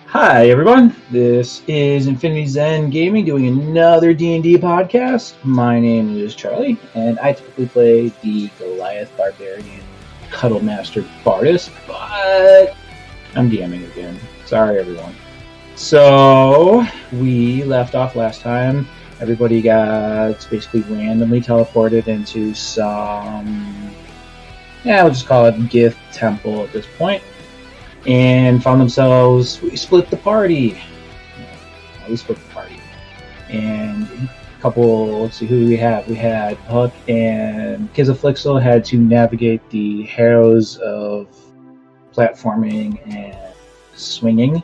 Hi everyone, this is Infinity Zen Gaming doing another D&D podcast. My name is Charlie, and I typically play the Goliath Barbarian Cuddle Master Bardus, but I'm DMing again. Sorry everyone. So, we left off last time. Everybody got basically randomly teleported into some, we'll just call it Gith Temple at this point. And found themselves, we split the party. And a couple, let's see, who do we have? We had Puck and Kizaflixel had to navigate the harrows of platforming and swinging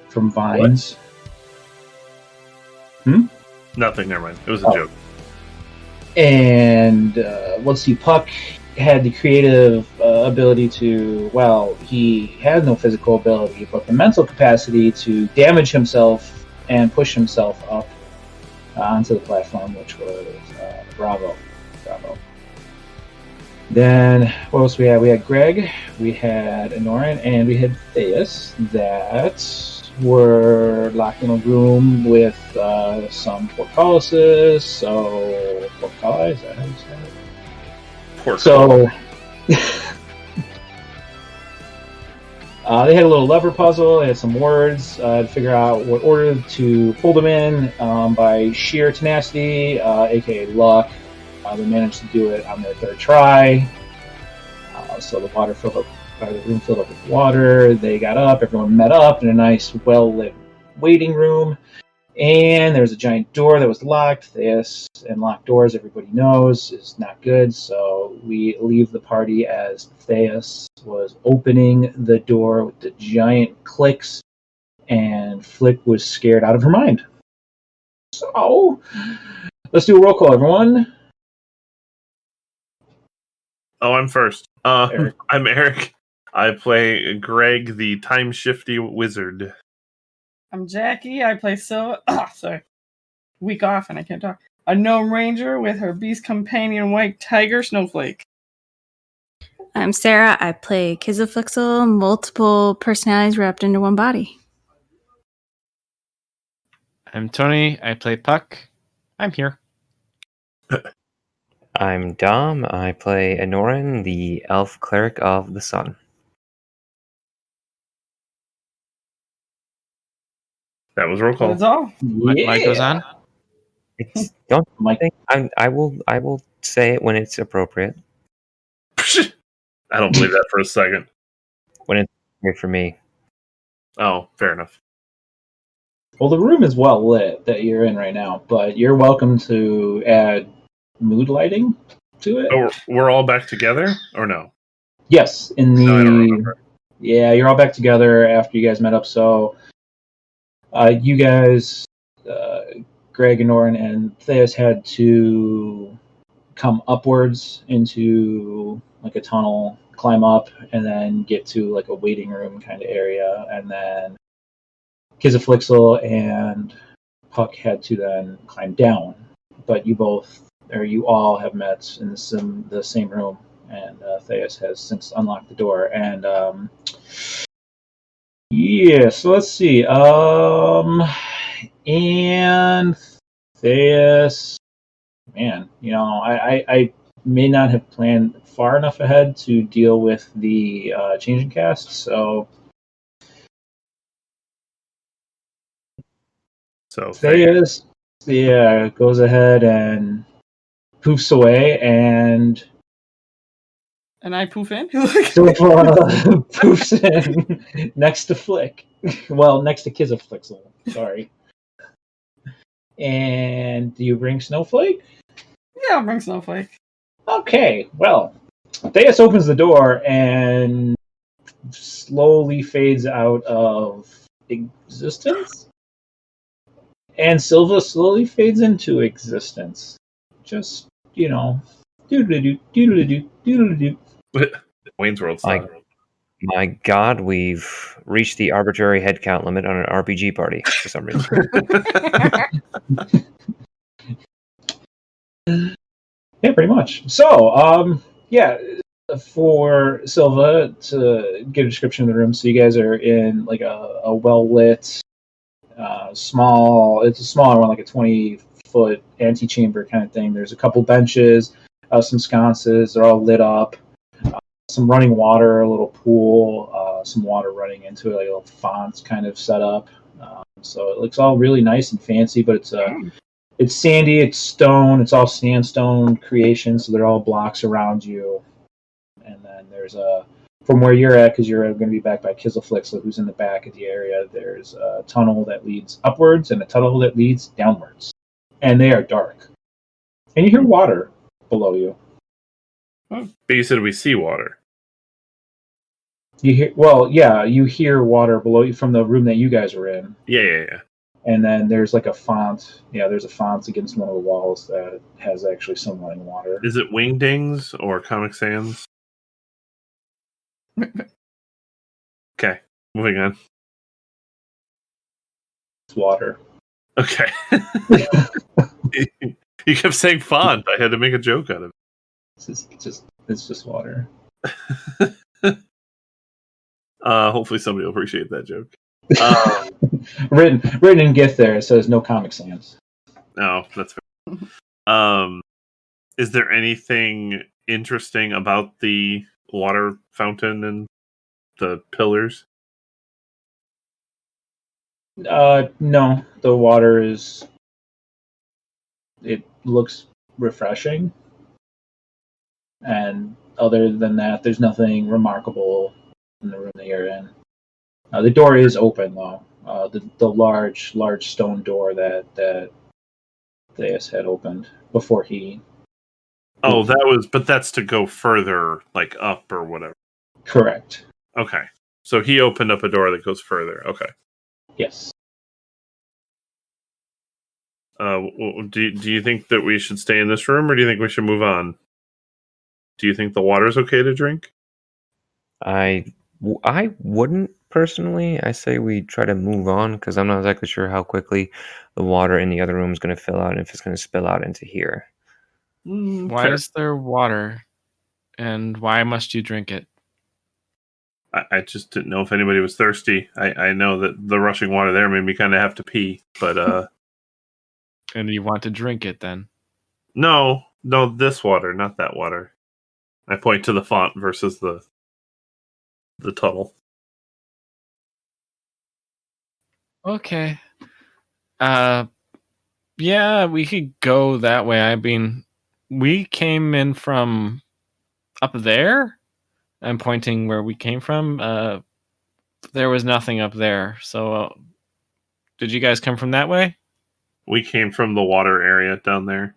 from vines. Nothing, never mind. It was a joke. And let's see, Puck had the creative ability to, he had no physical ability, but the mental capacity to damage himself and push himself up onto the platform, which was Bravo. Then, what else we had? We had Greg, we had Anoran, and we had Theus that were locked in a room with some portcullises. So, portcullis, is that how you say it? So, they had a little lever puzzle. They had some words to figure out what order to pull them in by sheer tenacity, aka luck. They managed to do it on their third try. So the room filled up with water. They got up. Everyone met up in a nice, well-lit waiting room. And there was a giant door that was locked. And locked doors, everybody knows, is not good. So we leave the party as Theus was opening the door with the giant clicks, and Flick was scared out of her mind. So let's do a roll call, everyone. Oh, I'm first. I'm Eric. I play Greg, the time-shifty wizard. I'm Jackie. I play week off and I can't talk. A gnome ranger with her beast companion white tiger Snowflake. I'm Sarah. I play Kizaflixel, multiple personalities wrapped into one body. I'm Tony. I play Puck. I'm here. I'm Dom. I play Anoran, the elf cleric of the sun. That was roll call. That's all. Mike goes on. Don't think I will say it when it's appropriate. I don't believe that for a second. When it's appropriate for me. Oh, fair enough. Well, the room is well lit that you're in right now, but you're welcome to add mood lighting to it. Oh, we're all back together, or no? Yes, I don't remember. Yeah, you're all back together after you guys met up. So, you guys, Greg, Anoran, and Theus had to come upwards into like a tunnel, climb up, and then get to like a waiting room kind of area, and then Kizaflixel and Puck had to then climb down. But you all have met in the same room, and Theus has since unlocked the door. And so let's see. And Theus, man, I may not have planned far enough ahead to deal with the changing cast, so Theus, goes ahead and poofs away, and I poof in? poofs in next to Flick. Well, next to Kizaflixel, sorry. And do you bring Snowflake? Yeah, I'll bring Snowflake. Okay, well, Theus opens the door and slowly fades out of existence. And Silva slowly fades into existence. Just, doodle-doo. Wayne's World style. My God, we've reached the arbitrary headcount limit on an RPG party for some reason. Yeah, pretty much. So, for Silva to get a description of the room. So you guys are in like a well lit, small. It's a smaller one, like a 20-foot antechamber kind of thing. There's a couple benches, some sconces. They're all lit up. Some running water, a little pool, some water running into it, like a little font kind of set up. So it looks all really nice and fancy, but it's sandy, it's stone, it's all sandstone creation, so they're all blocks around you. And then there's from where you're at, because you're going to be back by Flux, who's in the back of the area, there's a tunnel that leads upwards and a tunnel that leads downwards. And they are dark. And you hear water below you. But you said we see water. You hear water below you from the room that you guys were in. Yeah. And then there's like a font. Yeah, there's a font against one of the walls that has actually some running water. Is it Wingdings or Comic Sans? Okay, moving on. It's water. Okay. You kept saying font. I had to make a joke out of it. It's just water. Hopefully somebody will appreciate that joke. Written in GIF there, it says no Comic Sans. No, that's fair. Is there anything interesting about the water fountain and the pillars? No, the water it looks refreshing. And other than that, there's nothing remarkable in the room that you're in. The door is open though. The large stone door that Theus had opened before he. Oh, but that's to go further, like up or whatever. Correct. Okay, so he opened up a door that goes further. Okay. Yes. Do you think that we should stay in this room, or do you think we should move on? Do you think the water's okay to drink? I wouldn't personally. I say we try to move on because I'm not exactly sure how quickly the water in the other room is going to fill out and if it's going to spill out into here. Why Fair. is there water? And why must you drink it? I just didn't know if anybody was thirsty. I know that the rushing water there made me kind of have to pee, but And you want to drink it then? no, this water, not that water. I point to the font versus the tunnel. Okay. Yeah, we could go that way. I mean, we came in from up there. I'm pointing where we came from. There was nothing up there. So, did you guys come from that way? We came from the water area down there.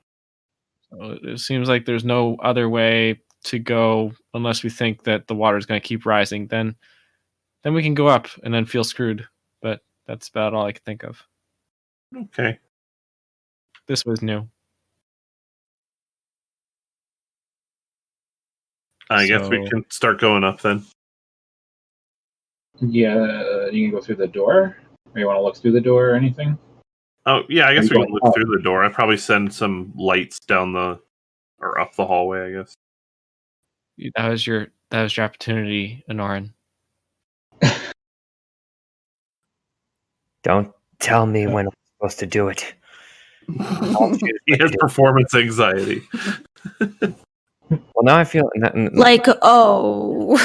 So it seems like there's no other way to go unless we think that the water is going to keep rising. Then we can go up and then feel screwed. But that's about all I can think of. Okay. This was new. I guess we can start going up then. Yeah, you can go through the door, or you want to look through the door or anything? Oh, yeah, I guess we can look up? through the door. I'd probably send some lights down or up the hallway, I guess. That was your opportunity, Anoran. Don't tell me when I'm supposed to do it. He has performance anxiety. Well, now I feel Like, oh.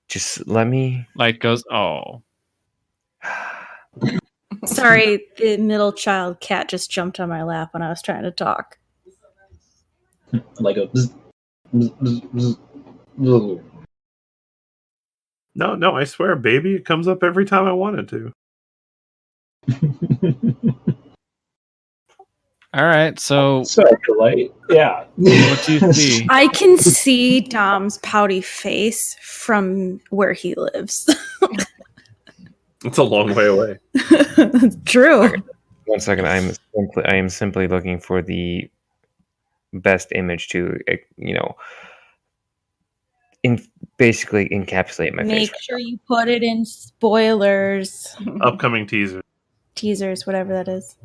just let me. Light goes, oh. Sorry, the middle child cat just jumped on my lap when I was trying to talk. Like a bzz, bzz, bzz, bzz, bzz. No, I swear, baby, it comes up every time I want it to. All right, so Sorry, light. Yeah. what do you see? I can see Dom's pouty face from where he lives. It's a long way away. True. 1 second. I am simply looking for the best image to, basically encapsulate my face. Make sure you put it in spoilers, Upcoming teaser. teasers, whatever that is.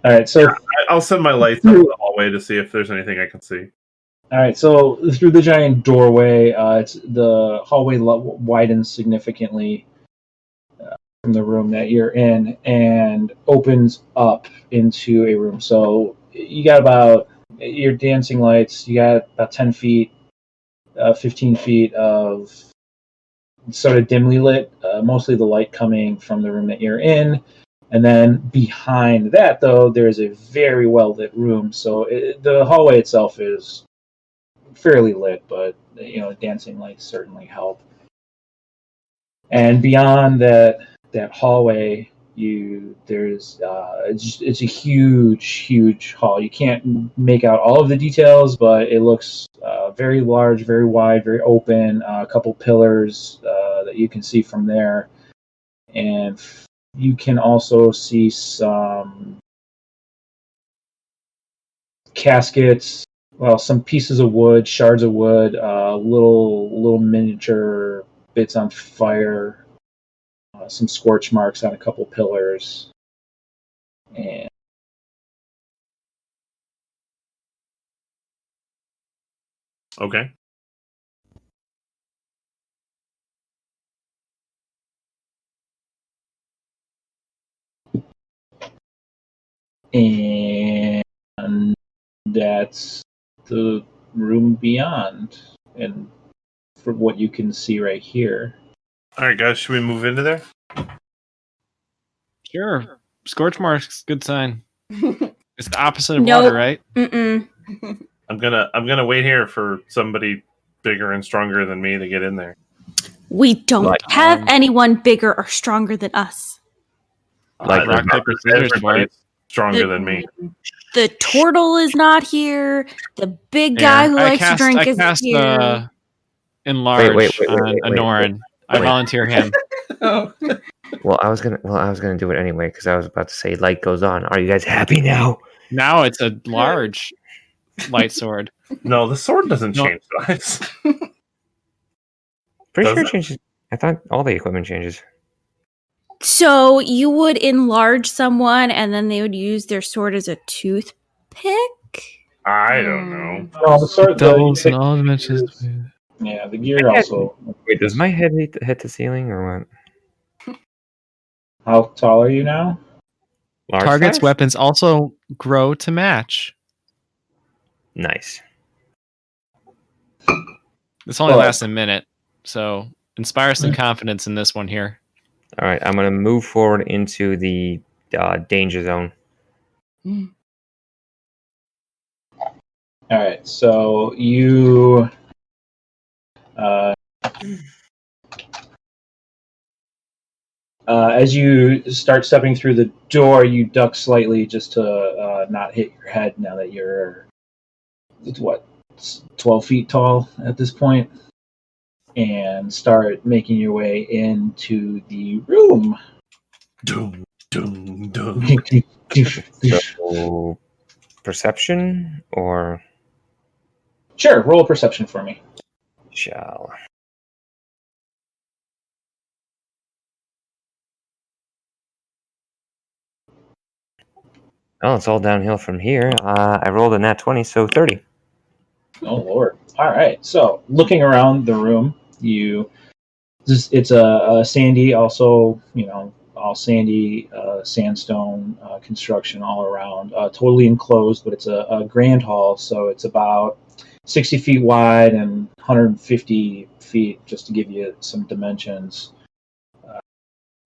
All right, so I'll send my lights up the hallway to see if there's anything I can see. all right, so through the giant doorway, the hallway widens significantly from the room that you're in and opens up into a room. So you got about your dancing lights. You got about 10 feet, 15 feet of sort of dimly lit, mostly the light coming from the room that you're in. And then behind that, though, there's a very well lit room. So the hallway itself is fairly lit, but dancing lights certainly help. And beyond that hallway, it's a huge hall. You can't make out all of the details, but it looks very large, very wide, very open. A couple pillars that you can see from there, and you can also see some caskets. Well, some pieces of wood, shards of wood, little miniature bits on fire, some scorch marks on a couple pillars, and Okay. that's the room beyond, and from what you can see right here. All right, guys, should we move into there? Sure. Scorch marks, good sign. It's the opposite of Nope. water, right? Mm-mm. I'm gonna wait here for somebody bigger and stronger than me to get in there. We don't Like, have anyone bigger or stronger than us. Like rock, paper, scissors for everybody's it. stronger than me. The turtle is not here. The big guy who likes to drink isn't here. Enlarge wait, on Anoran. I wait. volunteer him. Oh. Well, I was gonna do it anyway because I was about to say light goes on. Are you guys happy now? Now it's a large light sword. No, the sword doesn't No. change size. Pretty Does sure it? it changes. I thought all the equipment changes. So you would enlarge someone and then they would use their sword as a toothpick? I don't know. No, the sword, Doubles in all dimensions. yeah, the gear also. Wait, does my head hit the ceiling or what? How tall are you now? Large Target's size? weapons also grow to match. Nice. This only Oh. lasts a minute, so inspire some confidence in this one here. All right, I'm gonna move forward into the danger zone. All right, so you as you start stepping through the door, you duck slightly just to not hit your head. Now that you're 12 feet tall at this point, and start making your way into the room. Doom, doom, doom. So, perception or Sure, roll a perception for me. shall? Oh, it's all downhill from here. I rolled a nat 20, so 30. Oh Lord! All right. So looking around the room, it's a sandy, also all sandy sandstone construction all around, totally enclosed, but it's a grand hall, so it's about 60 feet wide and 150 feet, just to give you some dimensions,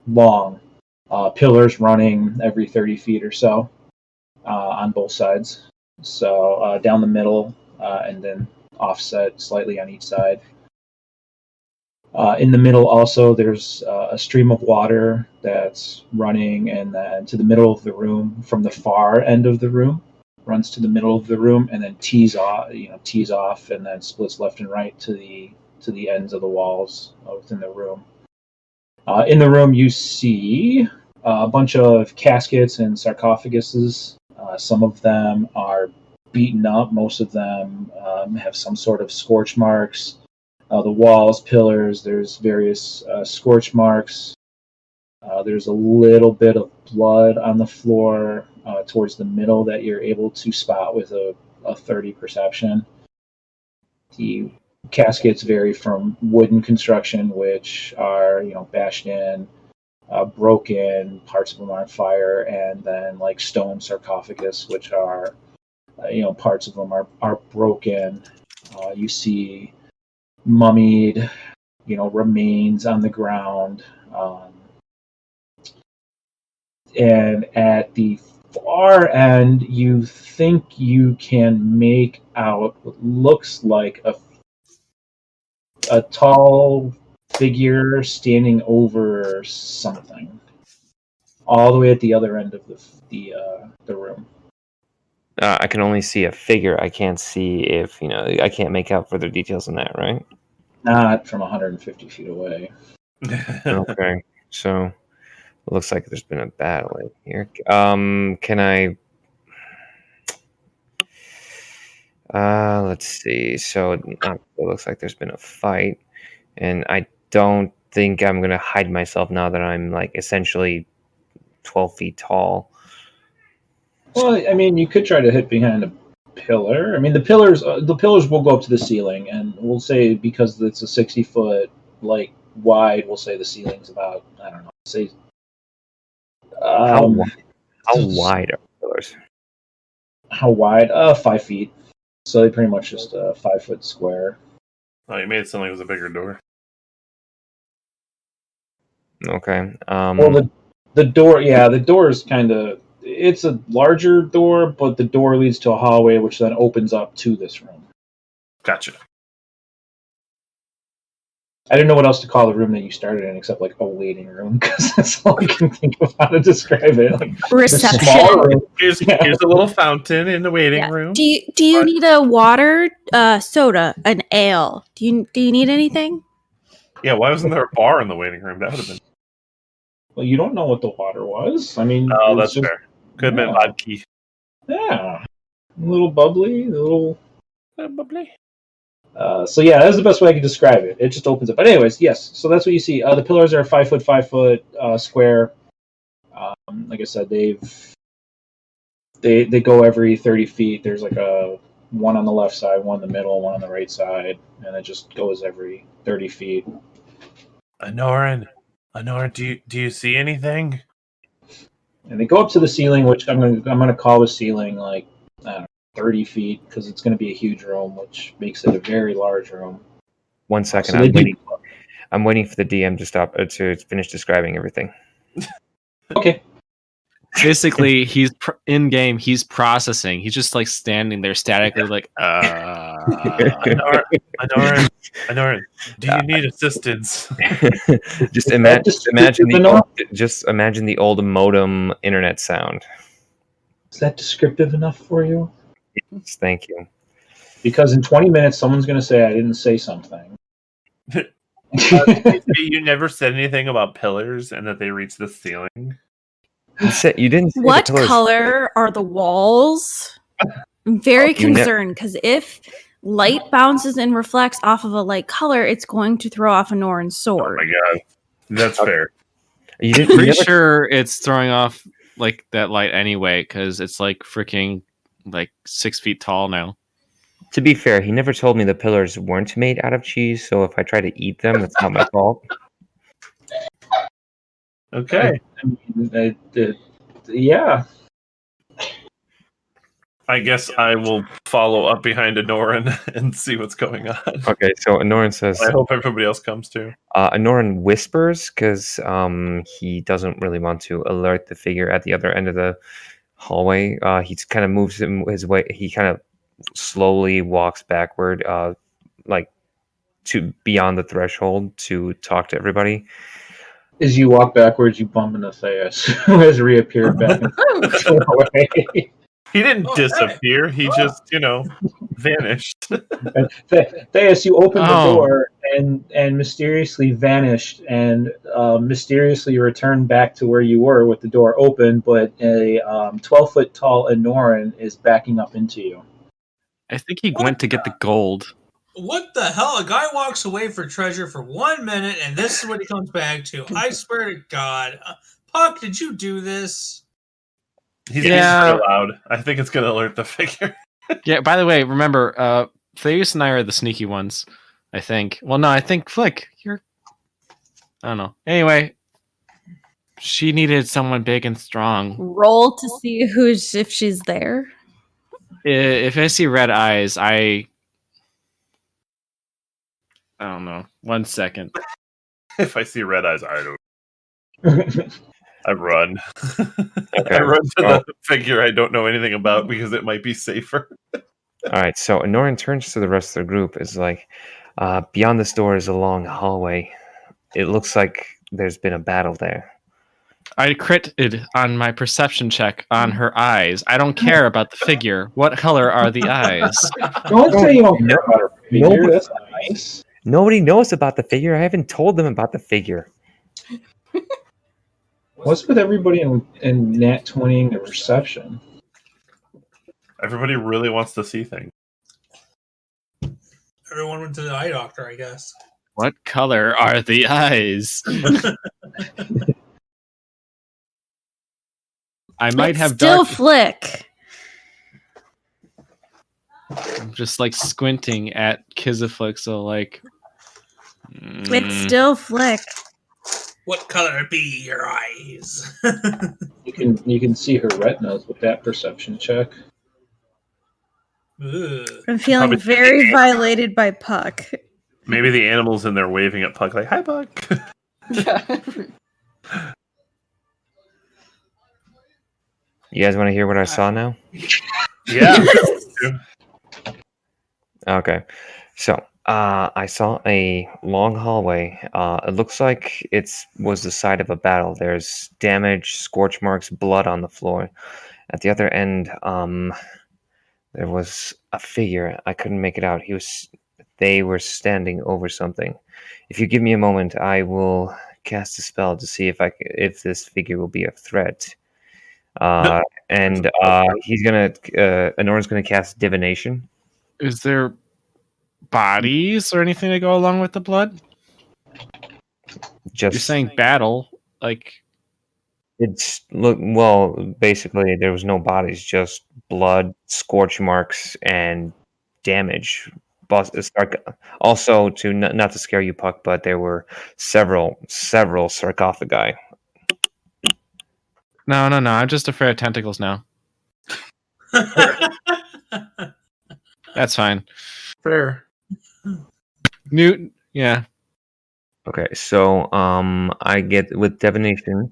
long. Pillars running every 30 feet or so on both sides. So down the middle and then offset slightly on each side. In the middle also there's a stream of water that's running, and then to the middle of the room from the far end of the room, runs to the middle of the room and then tees off and then splits left and right to the ends of the walls within the room. In the room you see a bunch of caskets and sarcophaguses. Some of them are beaten up. Most of them have some sort of scorch marks. The walls, pillars, there's various scorch marks. There's a little bit of blood on the floor towards the middle that you're able to spot with a 30 perception. The caskets vary from wooden construction, which are bashed in, broken, parts of them are on fire, and then like stone sarcophagus, which are parts of them are broken. You see mummied, remains on the ground. And at the far end, you think you can make out what looks like a tall figure standing over something, all the way at the other end of the room. I can only see a figure. I can't see if I can't make out further details on that, right? Not from 150 feet away. Okay, so it looks like there's been a battle in here. Can I? Let's see. So it looks like there's been a fight, and I don't think I'm gonna hide myself now that I'm like essentially 12 feet tall. Well, I mean, you could try to hit behind a pillar. I mean, the pillars will go up to the ceiling, and we'll say because it's a 60-foot like wide, we'll say the ceiling's about, I don't know, say How wide are the pillars? how wide? 5 feet. So they pretty much just a 5-foot square. Oh, you made it sound like it was a bigger door. Okay. Well, the door, the door is kind of, it's a larger door, but the door leads to a hallway, which then opens up to this room. Gotcha. I didn't know what else to call the room that you started in, except like a waiting room, because that's all I can think of how to describe it. Like, Reception. small room. Here's a little fountain in the waiting room. Do you need a water, soda, an ale? Do you need anything? Yeah, why wasn't there a bar in the waiting room? That would have been. Well, you don't know what the water was. I mean, Oh, it's that's just, fair. Could have been yeah. vodka. Yeah, a little bubbly, a little. Bubbly. So yeah, that's the best way I can describe it. It just opens up. But anyways, yes. So that's what you see. The pillars are 5 foot square. Like I said, they go every 30 feet. There's like a one on the left side, one in the middle, one on the right side, and it just goes every 30 feet. Anoran, do you see anything? And they go up to the ceiling, which I'm gonna call the ceiling like, I don't know, 30 feet, because it's going to be a huge room, which makes it a very large room. 1 second. So I'm waiting for the DM to stop to finish describing everything. Okay. Basically, he's in game. He's processing. He's just like standing there statically, like, Anoran, do you need assistance? Just imagine the old modem internet sound. Is that descriptive enough for you? Yes, thank you. Because in 20 minutes, someone's going to say I didn't say something. You never said anything about pillars and that they reach the ceiling. You didn't say What the pillars. color are the walls? I'm very concerned because if light bounces and reflects off of a light color, it's going to throw off a Norn sword. Oh my god, that's fair. Pretty sure it's throwing off like that light anyway because it's like freaking like 6 feet tall now. To be fair, he never told me the pillars weren't made out of cheese, so if I try to eat them, it's not my fault. Okay. Yeah. I guess I will follow up behind Anoran and see what's going on. Okay, so Anoran says... I hope everybody else comes too. Anoran whispers because he doesn't really want to alert the figure at the other end of the hallway. He kind of moves his way. He kind of slowly walks backward, like to beyond the threshold to talk to everybody. As you walk backwards, you bump into Theus, who has reappeared back in the doorway. He didn't disappear. He just, vanished. Theus, you opened the door and mysteriously vanished and mysteriously returned back to where you were with the door open, but a 12-foot tall Anoran is backing up into you. I think he went to get the gold. What the hell? A guy walks away for treasure for 1 minute, and this is what he comes back to. I swear to God. Puck, did you do this? He's being pretty loud. I think it's going to alert the figure. Yeah, by the way, remember, Thaddeus and I are the sneaky ones, I think. Well, no, I think, Flick, you're... I don't know. Anyway, she needed someone big and strong. Roll to see if she's there. If I see red eyes, I don't know. 1 second. If I see red eyes, I don't. I run. Okay. I run to the figure I don't know anything about because it might be safer. All right, so Anoran turns to the rest of the group. Is like, beyond this door is a long hallway. It looks like there's been a battle there. I critted on my perception check on her eyes. I don't care about the figure. What color are the eyes? Don't say you don't care about her figure. That's not nice. Nobody knows about the figure. I haven't told them about the figure. What's with everybody in Nat 20ing the reception? Everybody really wants to see things. Everyone went to the eye doctor, I guess. What color are the eyes? I might have still dark... Flick. I'm just like squinting at Kizaflick, so like... It's still Flick. What color be your eyes? You can see her retinas with that perception check. Ugh. I'm feeling very violated by Puck. Maybe the animals in there waving at Puck like, "Hi, Puck." You guys want to hear what I saw now? Yeah. Okay. So, I saw a long hallway. It looks like it was the site of a battle. There's damage, scorch marks, blood on the floor. At the other end, there was a figure. I couldn't make it out. They were standing over something. If you give me a moment, I will cast a spell to see if this figure will be a threat. And he's gonna Anoran's gonna cast divination. Is there bodies or anything to go along with the blood? You're saying battle, like basically there was no bodies, just blood, scorch marks, and damage. Also, to not to scare you, Puck, but there were several sarcophagi. No. I'm just afraid of tentacles now. That's fine. Fair. Newt, yeah. Okay, so I get with divination,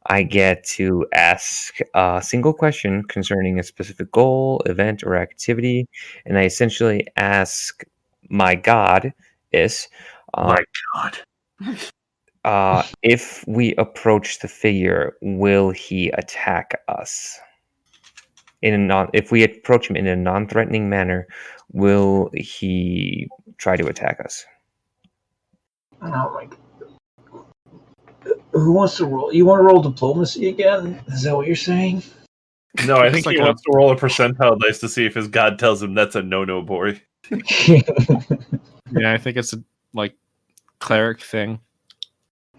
I get to ask a single question concerning a specific goal, event, or activity, and I essentially ask my god is My God. If we approach the figure, will he attack us? If we approach him in a non-threatening manner, will he try to attack us? Oh my God. Who wants to roll? You want to roll diplomacy again? Is that what you're saying? No, I think he wants to roll a percentile dice to see if his god tells him that's a no-no, boy. Yeah, I think it's a cleric thing.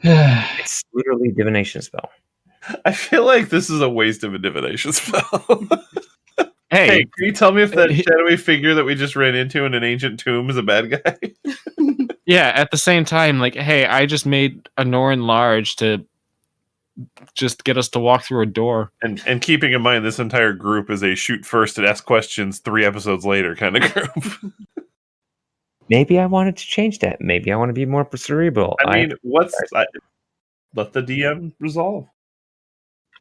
It's literally a divination spell. I feel like this is a waste of a divination spell. Hey, can you tell me if that shadowy figure that we just ran into in an ancient tomb is a bad guy? Yeah, at the same time, hey, I just made Anoran large to just get us to walk through a door. And keeping in mind, this entire group is a shoot first and ask questions 3 episodes later kind of group. Maybe I wanted to change that. Maybe I want to be more cerebral. Let the DM resolve.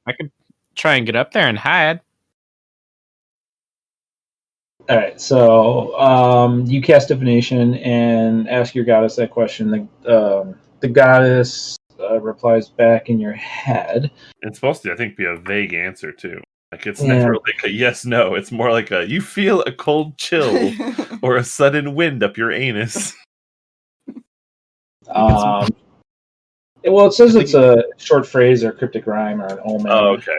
I could try and get up there and hide. All right, so you cast divination and ask your goddess that question. The goddess replies back in your head. It's supposed to, I think, be a vague answer too. It's never like a yes/no. It's more like you feel a cold chill or a sudden wind up your anus. Well, it says it's a short phrase or cryptic rhyme or an omen. Oh, okay.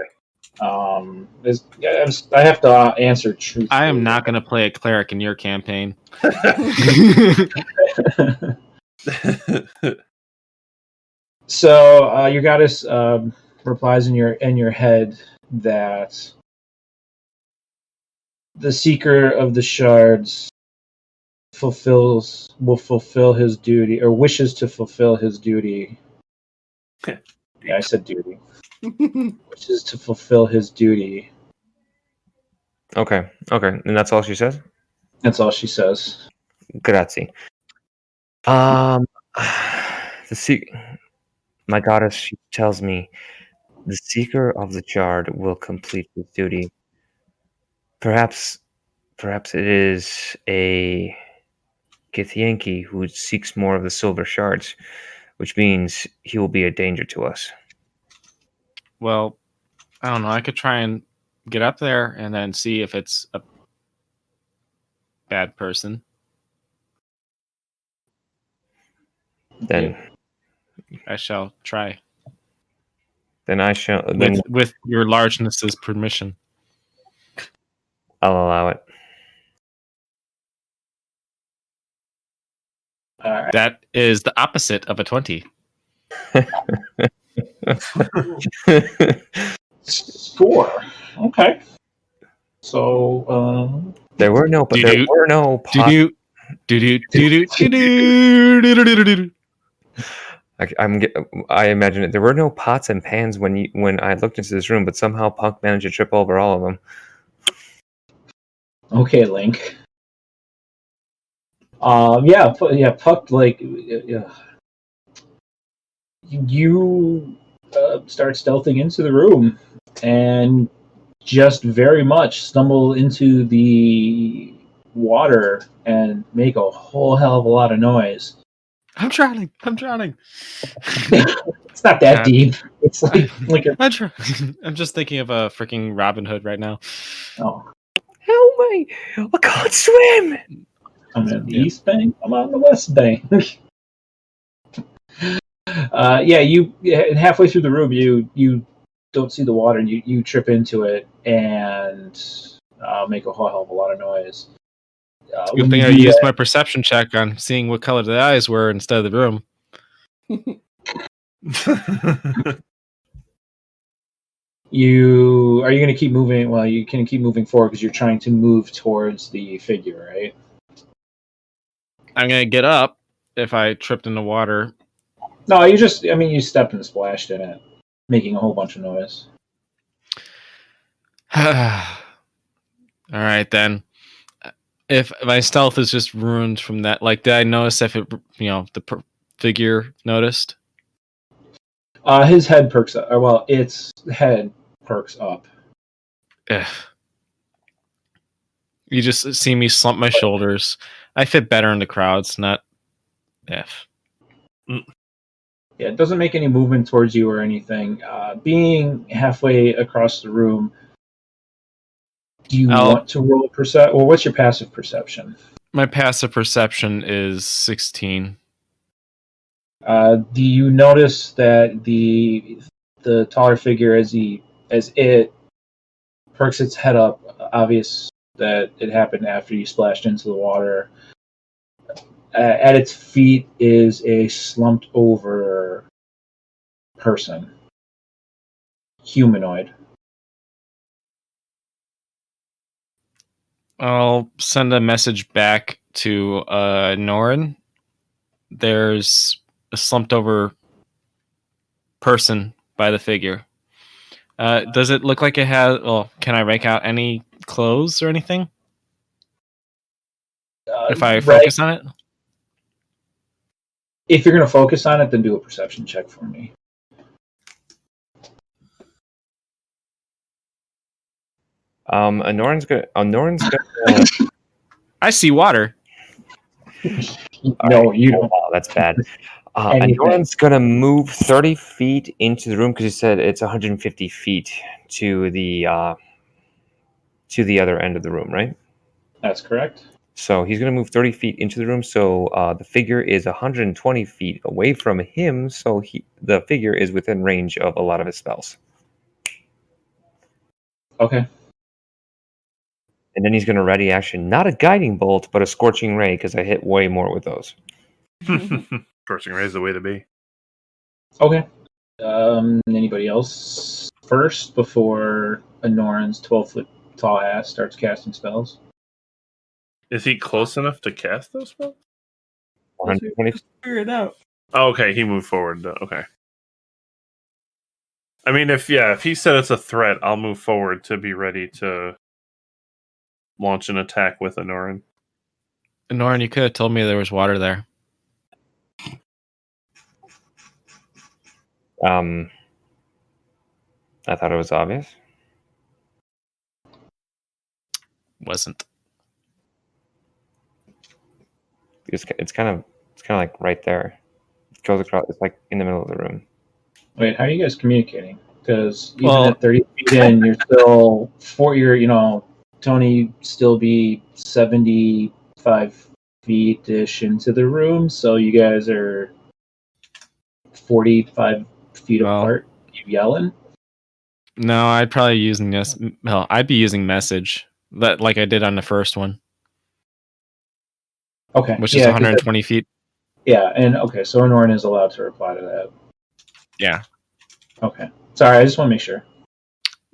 I have to answer truthfully. I am not going to play a cleric in your campaign. So your goddess replies in your head that the seeker of the shards will fulfill his duty, or wishes to fulfill his duty. Yeah, I said duty. Wishes to fulfill his duty. Okay, and that's all she says. That's all she says. Grazie. My goddess, she tells me the seeker of the shard will complete his duty. Perhaps it is a Githyanki who seeks more of the silver shards, which means he will be a danger to us. Well, I don't know. I could try and get up there and then see if it's a bad person. Then I shall try. Then I shall. With your largeness's permission. I'll allow it. All right. That is the opposite of a 20. Score. Okay. So there were no pots. I imagine it. There were no pots and pans when I looked into this room, but somehow Puck managed to trip over all of them. Okay, Link. Puck, like, you start stealthing into the room and just very much stumble into the water and make a whole hell of a lot of noise. I'm drowning. It's not that deep. It's like I'm just thinking of a freaking Robin Hood right now. Oh. Help me! I can't swim! I'm in the East Bank. I'm on the West Bank. You halfway through the room, you don't see the water, and you trip into it and make a whole hell of a lot of noise. Good thing I used my perception check on seeing what color the eyes were instead of the room. Are you going to keep moving? Well, you can keep moving forward because you're trying to move towards the figure, right? I'm going to get up if I tripped in the water. No, you stepped and splashed in it, making a whole bunch of noise. All right, then. If my stealth is just ruined from that, like, did I notice if it, the figure noticed? His head perks up. Well, its head perks up. Ugh. You just see me slump my shoulders. I fit better in the crowds, not F. Yeah, it doesn't make any movement towards you or anything. Being halfway across the room, do you want to roll a perception? Well, what's your passive perception? My passive perception is 16. Do you notice that the taller figure, as it perks its head up, obvious that it happened after you splashed into the water. At its feet is a slumped over person, humanoid. I'll send a message back to Norin. There's a slumped over person by the figure. Does it look like it has... Well, can I rank out any clothes or anything? If I focus on it? If you're going to focus on it, then do a perception check for me. Norin's gonna. I see water. No, you don't. Oh, wow, that's bad. Norin's gonna move 30 feet into the room because he said it's 150 feet to the other end of the room, right? That's correct. So he's gonna move 30 feet into the room. So the figure is 120 feet away from him. So the figure is within range of a lot of his spells. Okay. And then he's going to ready action, not a guiding bolt, but a scorching ray, because I hit way more with those. Scorching ray is the way to be. Okay. Anybody else first before Anoran's 12-foot tall ass starts casting spells. Is he close enough to cast those spells? 120. Figure it out. Oh, okay, he moved forward. Okay. I mean, if he said it's a threat, I'll move forward to be ready to launch an attack with Anoran. Norin, you could have told me there was water there. I thought it was obvious. Wasn't. It's kind of like right there. It goes across. It's like in the middle of the room. Wait, how are you guys communicating? Because even Well- at 30 feet in, you're still Tony still be 75 feet-ish into the room, so you guys are 45 feet Well- apart. You yelling? No, I'd probably using this. Well, I'd be using message that like I did on the first one, Okay. which is yeah, 'cause 120 feet. yeah, and okay, so Anoran is allowed to reply to that. Yeah. Okay. Sorry, I just want to make sure.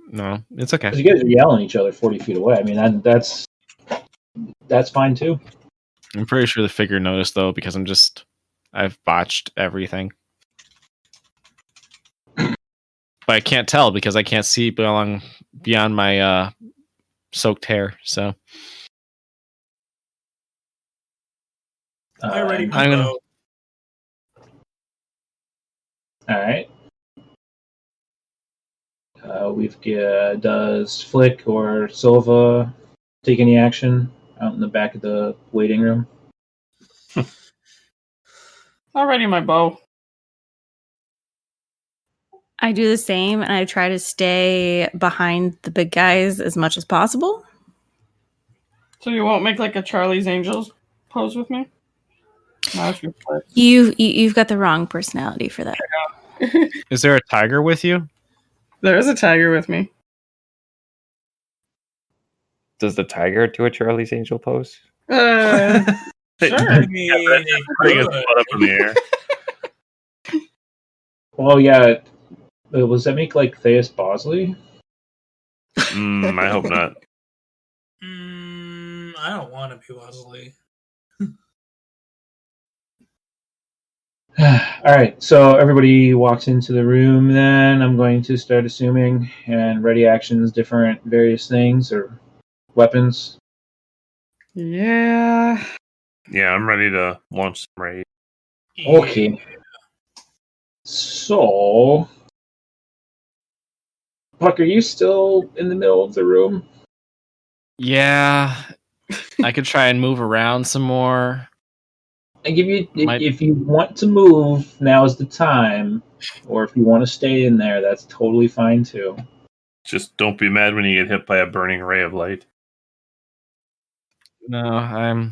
No, it's okay. Because you guys are yelling at each other 40 feet away. I mean, that's fine too. I'm pretty sure the figure noticed though because I've botched everything. But I can't tell because I can't see beyond my soaked hair. So I already I'm gonna- know. All right. We've got, does Flick or Silva take any action out in the back of the waiting room? Already my bow. I do the same, and I try to stay behind the big guys as much as possible. So you won't make like a Charlie's Angels pose with me? No, it's your place. You've got the wrong personality for that. Is there a tiger with you? There is a tiger with me. Does the tiger do a Charlie's Angel pose? Sure. I mean, Putting his good. butt up in the air. Well, yeah. Was that make like Theus Bosley? I hope not. I don't want to be Wesley. All right, so everybody walks into the room. Then I'm going to start assuming and ready actions, different various things or weapons. Yeah. Yeah, I'm ready to launch some raid. Okay. So, Puck, are you still in the middle of the room? Yeah. I could try and move around some more. I give you Might- if you want to move, now is the time. Or if you want to stay in there, that's totally fine too. Just don't be mad when you get hit by a burning ray of light. No,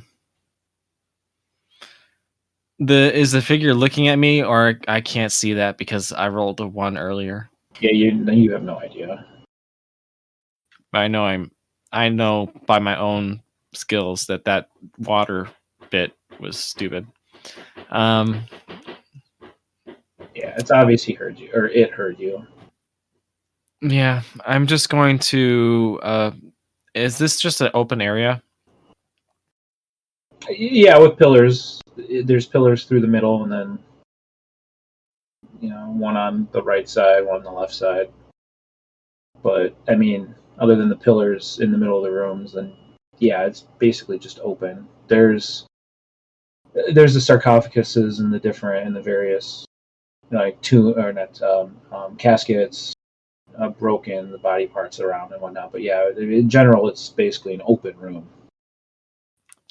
is the figure looking at me, or I can't see that because I rolled a 1 earlier. Yeah, you have no idea. But I know by my own skills that water bit was stupid. Yeah, it's obvious he heard you, or it heard you. Yeah, I'm just going to. Is this just an open area? Yeah, with pillars. There's pillars through the middle, and then one on the right side, one on the left side. But I mean, other than the pillars in the middle of the rooms, then yeah, it's basically just open. There's the sarcophaguses and the various like caskets, broken, the body parts around and whatnot. But yeah, in general, it's basically an open room.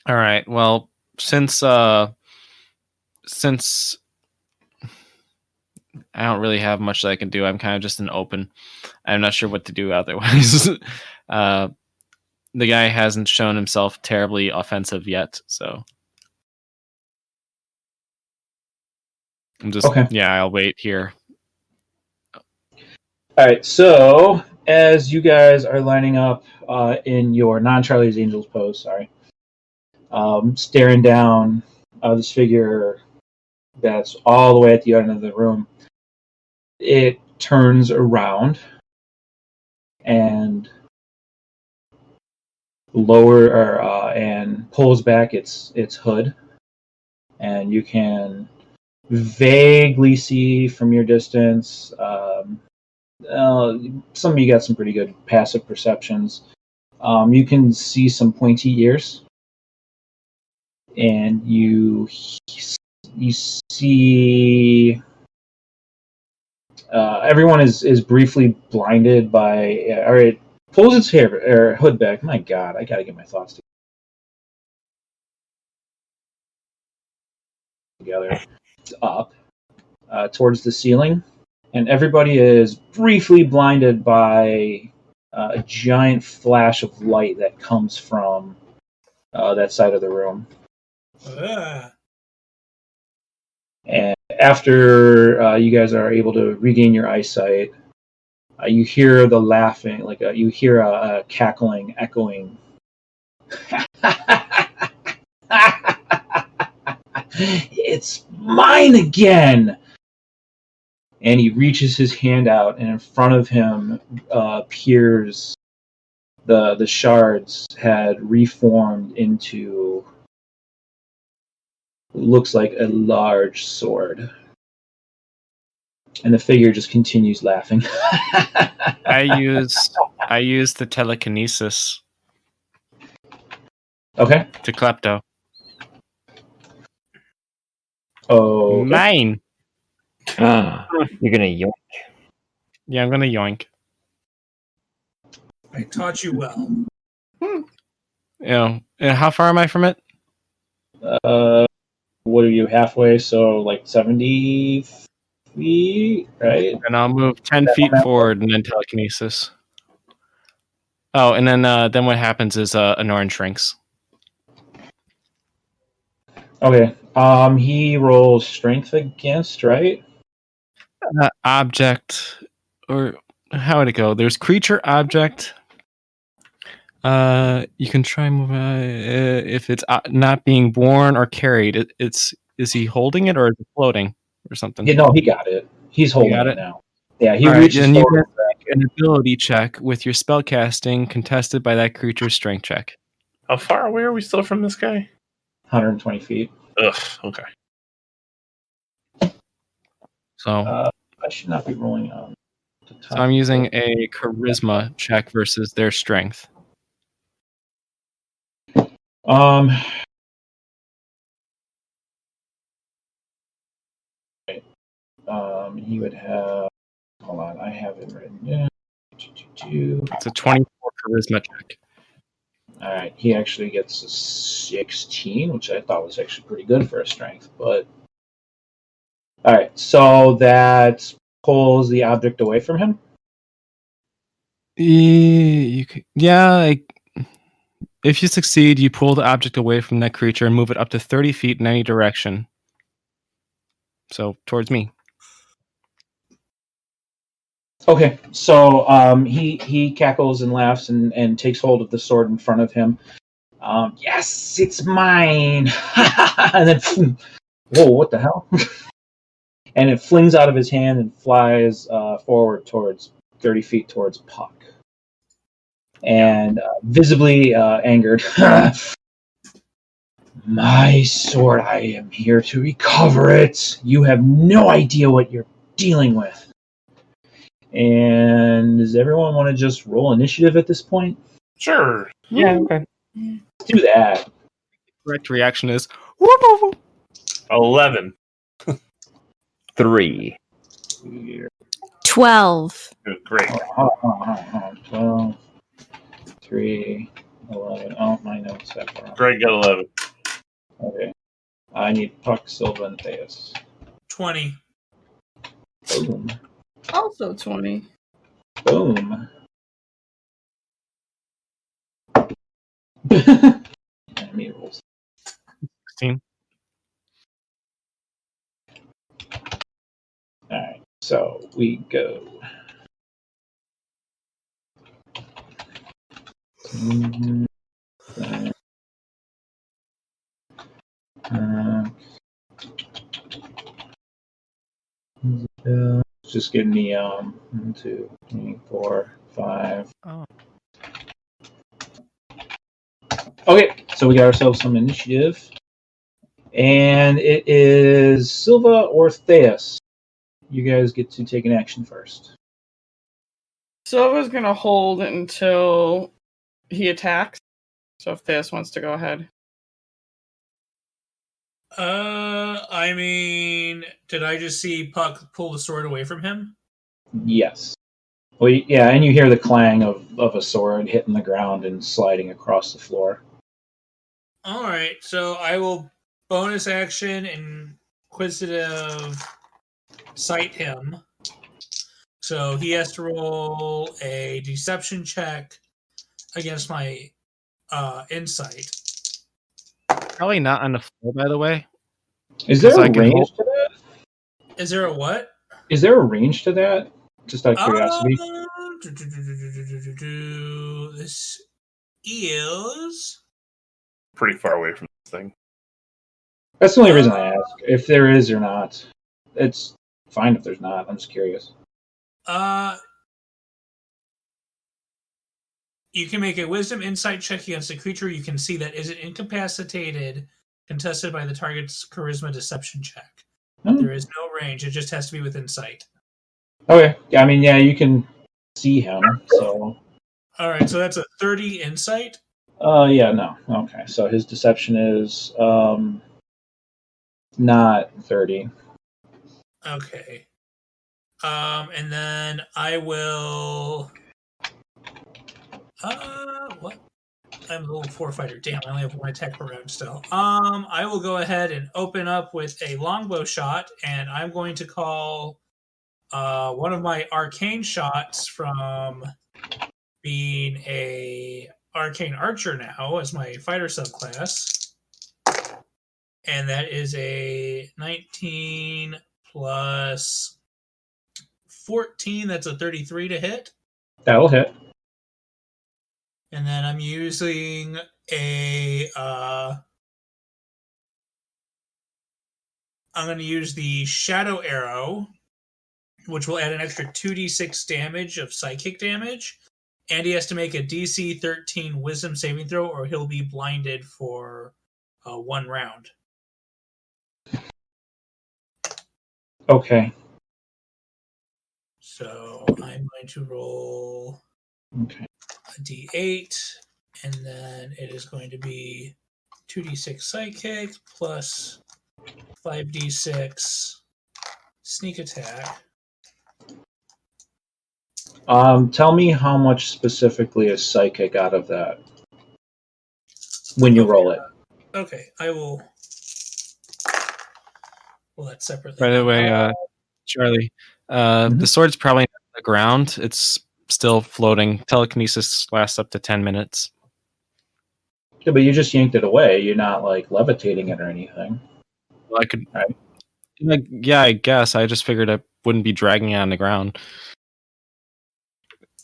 All right. Well, since I don't really have much that I can do, I'm kind of just an open. I'm not sure what to do otherwise. The guy hasn't shown himself terribly offensive yet, so I'm just Okay. Yeah, I'll wait here. All right, so as you guys are lining up in your non-Charlie's Angels pose, staring down this figure that's all the way at the end of the room, it turns around and and pulls back its hood, and you can vaguely see from your distance. Some of you got some pretty good passive perceptions. You can see some pointy ears, and you see everyone is briefly blinded by. All right, pulls its hair or hood back. My God, I gotta get my thoughts together. It's up towards the ceiling, and everybody is briefly blinded by a giant flash of light that comes from that side of the room. And after you guys are able to regain your eyesight, you hear the laughing, you hear a cackling, echoing. It's mine again! And he reaches his hand out, and in front of him appears the shards had reformed into looks like a large sword. And the figure just continues laughing. I use the telekinesis Okay. to klepto. Oh, okay. Mine. You're gonna yoink. Yeah, I'm gonna yoink. I taught you well. How far am I from it? What are you, halfway? So like 70 feet, right? And I'll move 10 feet forward and then telekinesis. Oh, and then what happens is Anoran shrinks. Okay. He rolls strength against, right? Object, or how would it go? There's creature, object. You can try and move if it's not being borne or carried. Is he holding it or is it floating or something? Yeah, no, he got it. He's holding it now. Yeah, he reaches and forward. You make an ability check with your spell casting contested by that creature's strength check. How far away are we still from this guy? 120 feet. Ugh, okay. So I should not be rolling on the top. So I'm using a charisma check versus their strength. He would have. Hold on, I have it written down. It's a 24 charisma check. All right, he actually gets a 16, which I thought was actually pretty good for a strength. But all right, so that pulls the object away from him. If you succeed, you pull the object away from that creature and move it up to 30 feet in any direction. So towards me. Okay, so he cackles and laughs and takes hold of the sword in front of him. Yes, it's mine! And then, whoa, what the hell? And it flings out of his hand and flies forward towards 30 feet towards Puck. And visibly angered. My sword, I am here to recover it. You have no idea what you're dealing with. And does everyone want to just roll initiative at this point? Sure. Yeah, okay. Let's do that. Correct reaction is 11. 3. 12. Good, great. Hold on. 12, 3, 11. Oh, my notes that far. Greg got 11. Okay. I need Puck, Silva, and Theus. 20. Boom. Also 20. Boom. Enemy rolls. 16. Alright, so we go. Just give me 1, 2, 3, 4, 5. Oh. Okay, so we got ourselves some initiative. And it is Silva or Theus. You guys get to take an action first. Silva's gonna hold until he attacks. So if Theus wants to go ahead. I mean, did I just see Puck pull the sword away from him? Yes. Well, yeah, and you hear the clang of a sword hitting the ground and sliding across the floor. All right, so I will bonus action inquisitive sight him. So he has to roll a deception check against my insight. Probably not on the floor, by the way. Is there 'Cause a I can range hold- to that? Is there a what? Is there a range to that? Just out of curiosity. This is Pretty far away from this thing. That's the only reason I ask. If there is or not. It's fine if there's not. I'm just curious. You can make a wisdom insight check against a creature you can see that isn't incapacitated, contested by the target's charisma deception check. There is no range, it just has to be within sight. Okay. I mean, yeah, you can see him, so. Alright, so that's a 30 insight. Yeah, no. Okay, so his deception is not 30. Okay. And then I will. What? I'm a little 4 fighter. Damn, I only have 1 attack per round still. I will go ahead and open up with a longbow shot, and I'm going to call one of my arcane shots from being a arcane archer now as my fighter subclass. And that is a 19 plus 14. That's a 33 to hit. That'll hit. And then I'm using a I'm going to use the shadow arrow, which will add an extra 2d6 damage of psychic damage. And he has to make a DC 13 wisdom saving throw, or he'll be blinded for 1 round. Okay. So I'm going to roll Okay. a d8, and then it is going to be 2d6 psychic plus 5d6 sneak attack. Tell me how much specifically is psychic out of that when you roll it. Okay, I will. Well, that's separately. By the way, Charlie, the sword's probably not on the ground. It's still floating. Telekinesis lasts up to 10 minutes. Yeah, but you just yanked it away. You're not like levitating it or anything. Well, I could. Right. Yeah, I guess. I just figured I wouldn't be dragging it on the ground.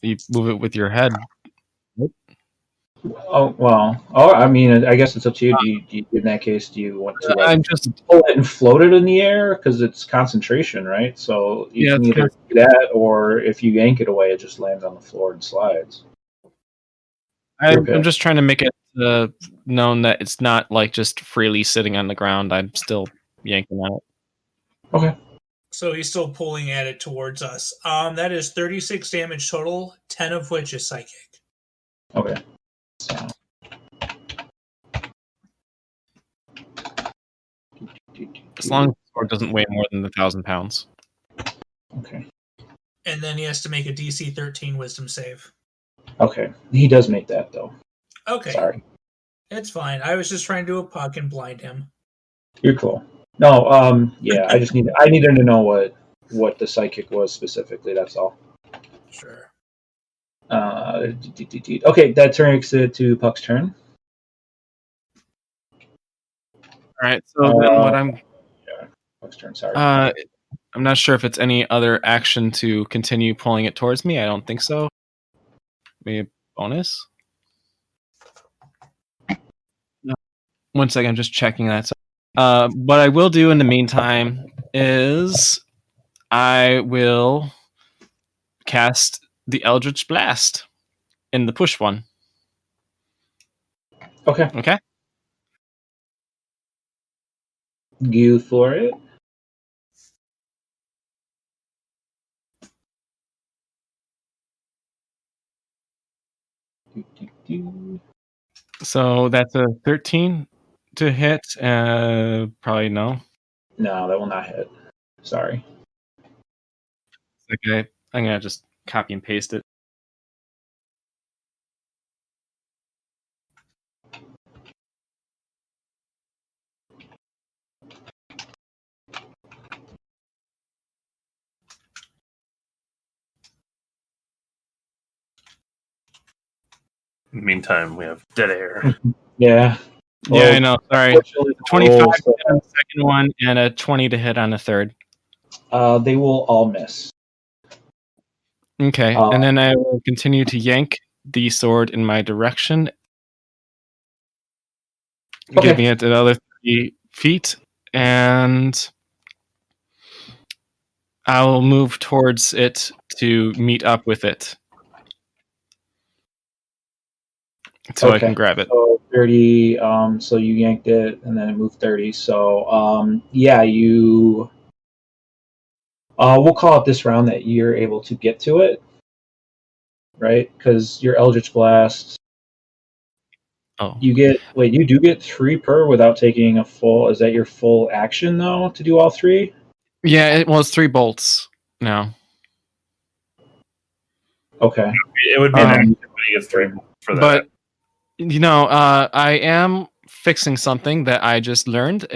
You move it with your head. Oh well. Oh, I mean, I guess it's up to you. In that case, do you want to I'm just pull it and float it in the air because it's concentration, right? So you can either do that, or if you yank it away, it just lands on the floor and slides. I'm just trying to make it known that it's not like just freely sitting on the ground. I'm still yanking at it. Okay. So he's still pulling at it towards us. That is 36 damage total, 10 of which is psychic. Okay. So. As long as the sword doesn't weigh more than 1,000 pounds. Okay. And then he has to make a DC 13 wisdom save. Okay. He does make that though. Okay. Sorry. It's fine. I was just trying to do a puck and blind him. You're cool. No, yeah, I needed to know what the psychic was specifically, that's all. Sure. Okay, that takes it to Puck's turn. Alright, so then what Puck's turn, sorry. I'm not sure if it's any other action to continue pulling it towards me. I don't think so. Maybe a bonus? No. 1 second, I'm just checking that. What I will do in the meantime is I will cast the Eldritch Blast in the push one. Okay. Okay. Go for it. So that's a 13 to hit. Probably no. No, that will not hit. Sorry. Okay. I'm gonna just copy and paste it. In the meantime, we have dead air. Yeah. Yeah, I know. Sorry. Unfortunately, 25 rolls, to hit on the second one, and a 20 to hit on the third. they will all miss. Okay, and then I will continue to yank the sword in my direction, giving it another 3 feet, and I'll move towards it to meet up with it, so I can grab it. So 30. So you yanked it, and then it moved 30. So yeah, you. We'll call it this round that you're able to get to it, right? Because your Eldritch Blast. Oh. You do get 3 per without taking a full. Is that your full action though to do all 3? Yeah, it was 3 bolts now. Okay. It would be an action when he gets 3 for that. But I am fixing something that I just learned.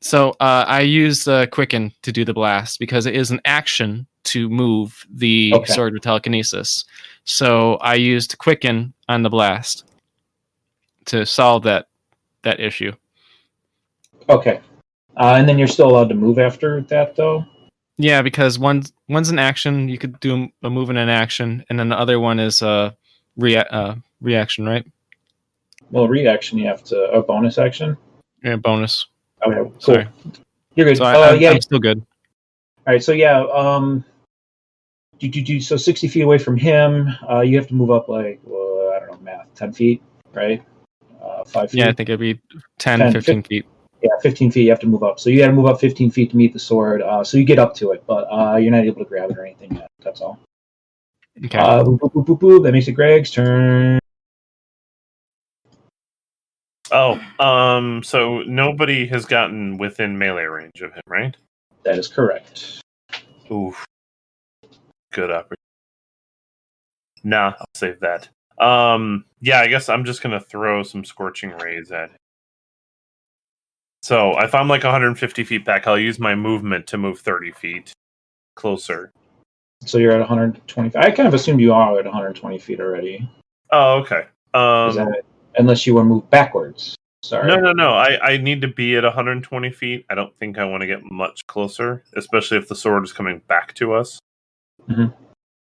So I use Quicken to do the blast because it is an action to move the sword with telekinesis. So I used Quicken on the blast to solve that issue. Okay. And then you're still allowed to move after that, though? Yeah, because one's an action. You could do a move and an action, and then the other one is a reaction, right? Well, reaction, you have to... A bonus action? Yeah, bonus. Okay, cool. Sorry. You're good. So I'm still good. All right, so yeah, so 60 feet away from him, you have to move up I don't know, math, 10 feet, right? 5 feet? Yeah, I think it'd be 10 15 feet. Yeah, 15 feet you have to move up. So you got to move up 15 feet to meet the sword. So you get up to it, but you're not able to grab it or anything yet. That's all. Okay. Boop, boop, boop, boop, boop. That makes it Greg's turn. Oh, so nobody has gotten within melee range of him, right? That is correct. Oof. Good opportunity. Nah, I'll save that. Yeah, I guess I'm just gonna throw some scorching rays at him. So if I'm like 150 feet back, I'll use my movement to move 30 feet closer. So you're at 120. I kind of assumed you are at 120 feet already. Oh, okay. Unless you want to move backwards. Sorry. No. I need to be at 120 feet. I don't think I want to get much closer, especially if the sword is coming back to us. Mm-hmm.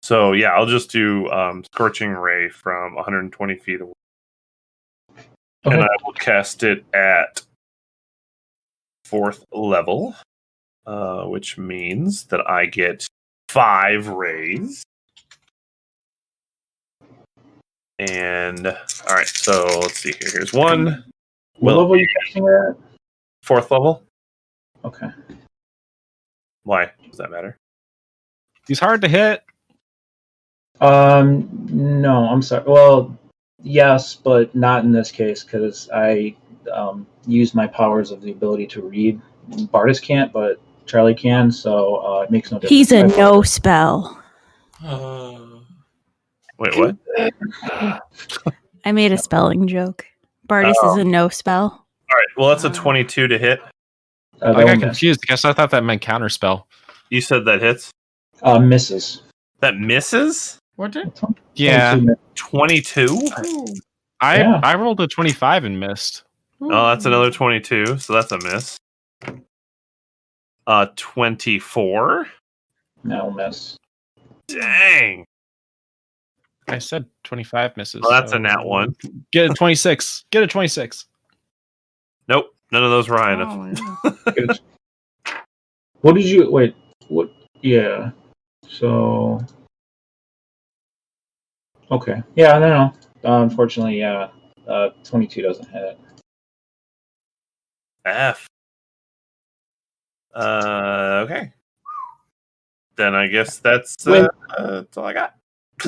So yeah, I'll just do Scorching Ray from 120 feet away. Okay. And I will cast it at 4th level, which means that I get 5 rays. And all right, so let's see here. Here's one. What level are you casting at? 4th level. Okay. Why does that matter? He's hard to hit. No, I'm sorry. Well, yes, but not in this case because I use my powers of the ability to read. Bardis can't, but Charlie can, so it makes no difference. He's a no spell. Wait, what? I made a spelling joke. Bardis is a no spell. All right, well, that's a 22 to hit. I got confused because I thought that meant counterspell. You said that hits? Misses. That misses? What did? Yeah. 22? I rolled a 25 and missed. Oh, that's another 22, so that's a miss. 24? No miss. Dang. I said 25 misses. Well, that's a nat 1. Get a 26. Get a 26. Nope, none of those were high enough. Good. What did you... Wait, what... Yeah. So... Okay. Yeah, no. Unfortunately, yeah. 22 doesn't hit. F. Okay. Then I guess that's all I got.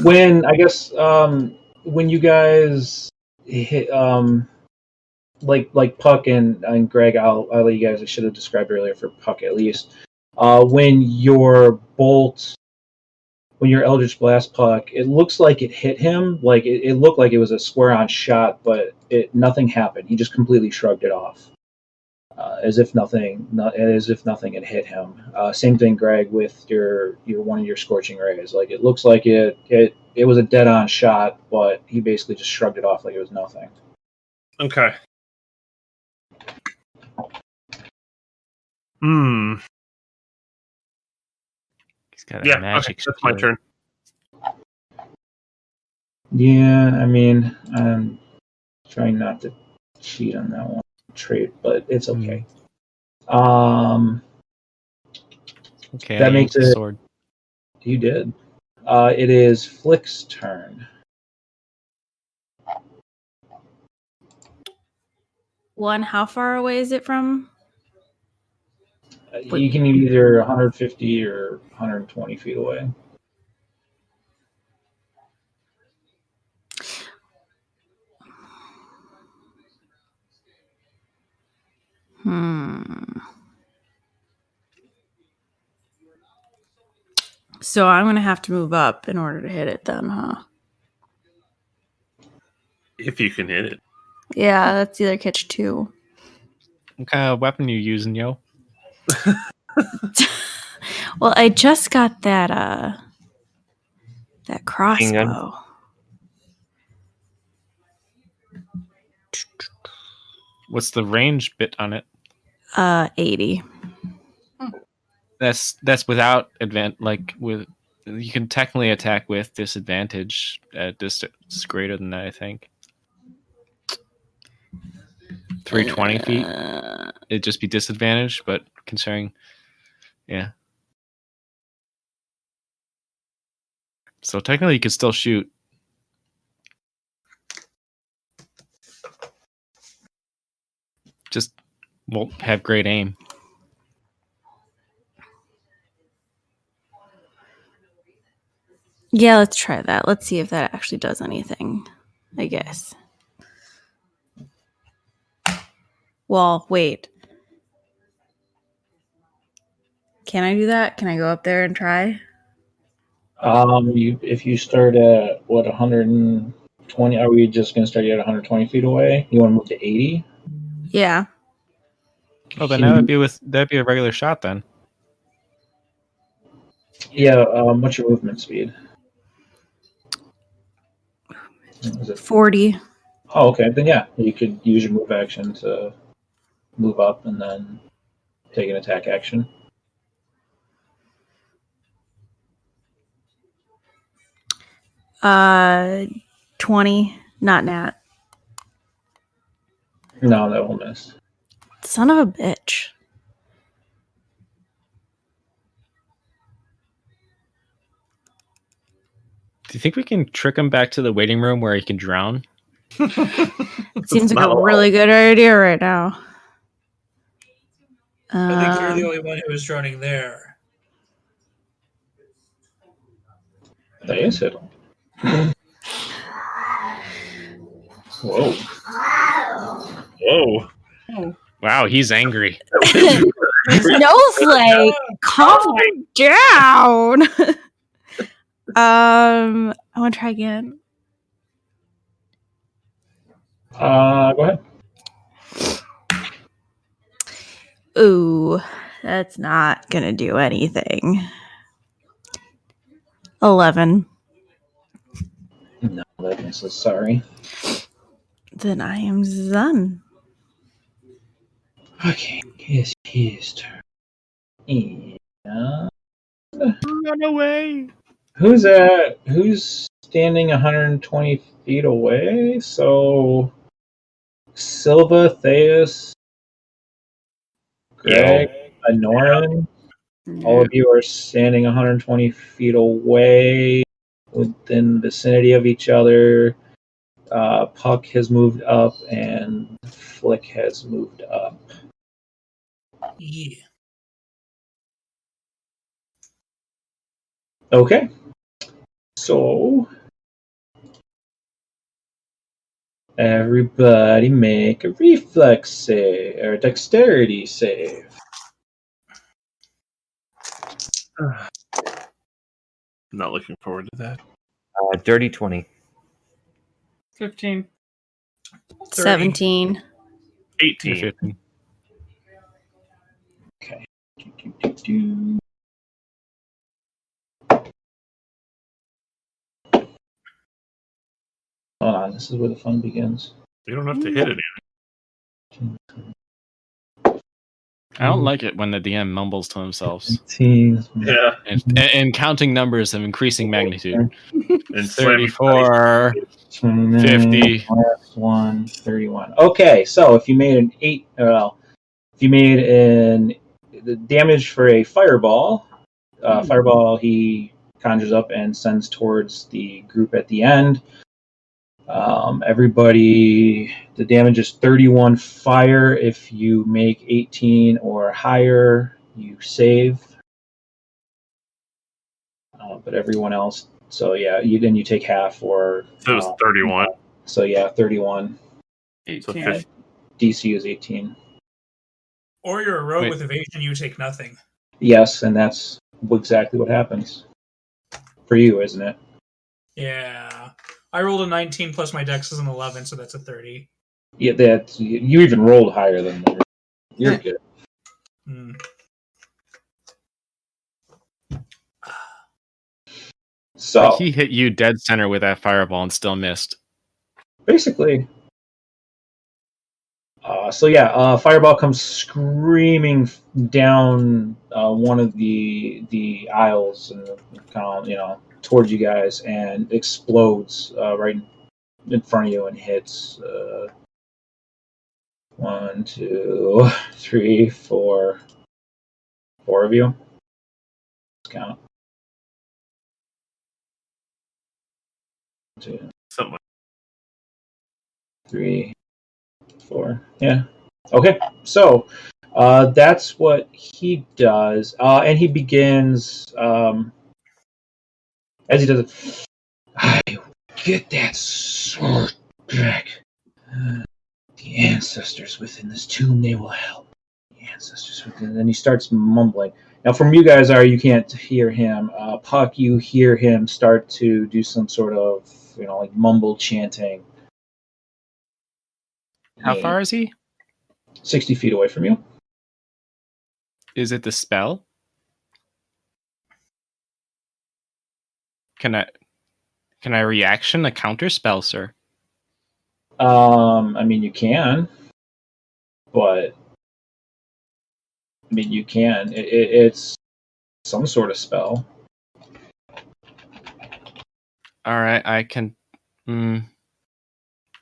When I guess when you guys hit like Puck and Greg, I'll let you guys. I should have described earlier for Puck at least. When your Eldritch Blast Puck, it looks like it hit him. Like it looked like it was a square-on shot, but nothing happened. He just completely shrugged it off, as if nothing had hit him. Same thing, Greg, with your one of your scorching rays. Like it looks like it was a dead-on shot, but he basically just shrugged it off like it was nothing. Okay. He's got a magic. Okay, that's my turn. Yeah, I mean, I'm trying not to cheat on that one trait, but it's okay. Okay, that I makes yanked the it. sword. You did. It is Flick's turn. One, how far away is it from? You can either 150 or 120 feet away. So I'm gonna have to move up in order to hit it then, huh? If you can hit it. Yeah, that's either catch 2. What kind of weapon you using, yo? Well, I just got that crossbow. What's the range bit on it? 80. That's without with. You can technically attack with disadvantage at distance greater than that, I think. 320 feet. It'd just be disadvantage, but considering, yeah. So technically, you could still shoot. Just won't have great aim. Yeah, let's try that. Let's see if that actually does anything, I guess. Well, wait. Can I do that? Can I go up there and try? If you start at 120, are we just going to start you at 120 feet away? You want to move to 80? Yeah. Oh, then that'd be a regular shot then. Yeah. What's your movement speed? Is it 40. Oh, okay. Then yeah, you could use your move action to move up and then take an attack action. Uh, 20. Not nat. No, that will miss. Son of a bitch. Do you think we can trick him back to the waiting room where he can drown? It seems like a really good idea right now. I think you're the only one who is drowning there. That is it. Whoa. Whoa. Wow, he's angry. Snowflake, calm down. I want to try again. Go ahead. Ooh, that's not gonna do anything. 11. No, that misses. Sorry. Then I am done. Okay, it's his turn. Yeah. Run away. Who's standing 120 feet away? So Silva, Theus, Greg, Anoran. All of you are standing 120 feet away within the vicinity of each other. Puck has moved up, and Flick has moved up. Yeah. Okay. So everybody make a reflex save or a dexterity save. Not looking forward to that. Dirty 20. 15. 17. 18. 15. Okay. Do. Hold on, this is where the fun begins. You don't have to hit it. I don't like it when the DM mumbles to themselves 18. Yeah. and counting numbers of increasing magnitude. And slamming 34, 29, 50. last one, 31. Okay, so if you made an 8, if you made the damage for a fireball, fireball he conjures up and sends towards the group at the end. Everybody, the damage is 31 fire. If you make 18 or higher, you save. But everyone else, so yeah, you take half or. So it was 31. So yeah, 31. 18. So 50. DC is 18. Or you're a rogue Wait. with evasion, you take nothing. Yes, and that's exactly what happens for you, isn't it? Yeah. I rolled a 19 plus my dex is an 11, so that's a 30. Yeah, that you even rolled higher than that. You're good. Hmm. So Like he hit you dead center with that fireball and still missed. basically, fireball comes screaming down one of the aisles and kind of towards you guys and explodes right in front of you and hits 1, 2, 3, 4 of you. Let's count. 2, Something like 3, 4. Yeah. Okay. So that's what he does, and he begins as he does it. I will get that sword back. The ancestors within this tomb, they will help. The ancestors within. And then he starts mumbling. Now, from you guys, you can't hear him. Puck, you hear him start to do some sort of like mumble chanting. How far is he? 60 feet away from you. Is it the spell? Can I reaction a counter spell, sir? I mean, you can, but you can. It's some sort of spell. All right, I can.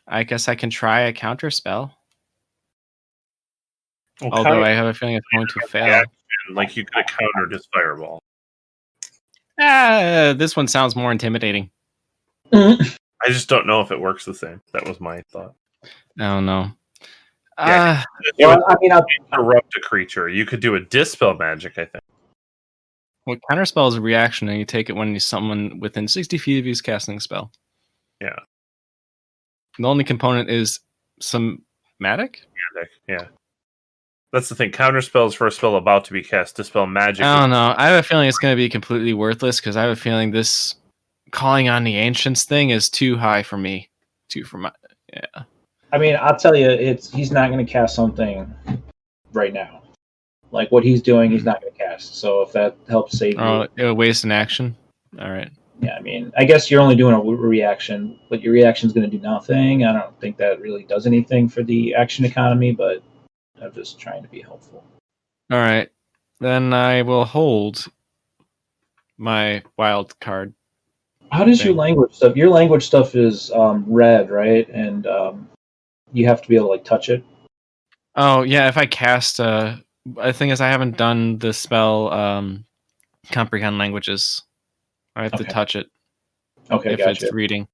I guess I can try a counter spell. Well, Although I have a feeling it's going to fail. like you could have countered his fireball. This one sounds more intimidating. I just don't know if it works the same. That was my thought. I don't know. Yeah, interrupt a creature. You could do a dispel magic, I think. Well, counter spell is a reaction, and you take it when someone within 60 feet of you is casting a spell. Yeah. The only component is somatic? Yeah. That's the thing. Counter spells for a spell about to be cast. Dispel magic. I don't know. I have a feeling it's going to be completely worthless because I have a feeling this calling on the ancients thing is too high for me. Yeah. I mean, I'll tell you, he's not going to cast something right now. Like what he's doing, he's not going to cast. So if that helps save you, it'll waste an action. All right. Yeah, I mean, I guess you're only doing a reaction, but your reaction is going to do nothing. I don't think that really does anything for the action economy, but I'm just trying to be helpful. All right. Then I will hold my wild card. How does your language stuff? Your language stuff is red, right? And you have to be able to like touch it. Oh yeah, if I cast, the thing is I haven't done the spell comprehend languages. I have to touch it. Okay, if gotcha. it's reading.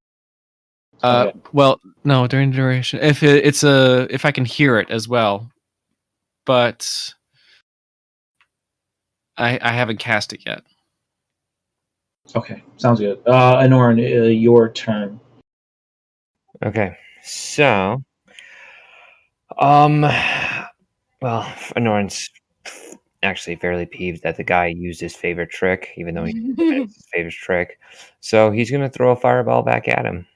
Okay. Well, no, during duration. If I can hear it as well, but I haven't cast it yet. Okay, sounds good. Anoran, your turn. Okay, so, well, Anoran's actually fairly peeved that the guy used his favorite trick, even though it's his favorite trick. So he's gonna throw a fireball back at him.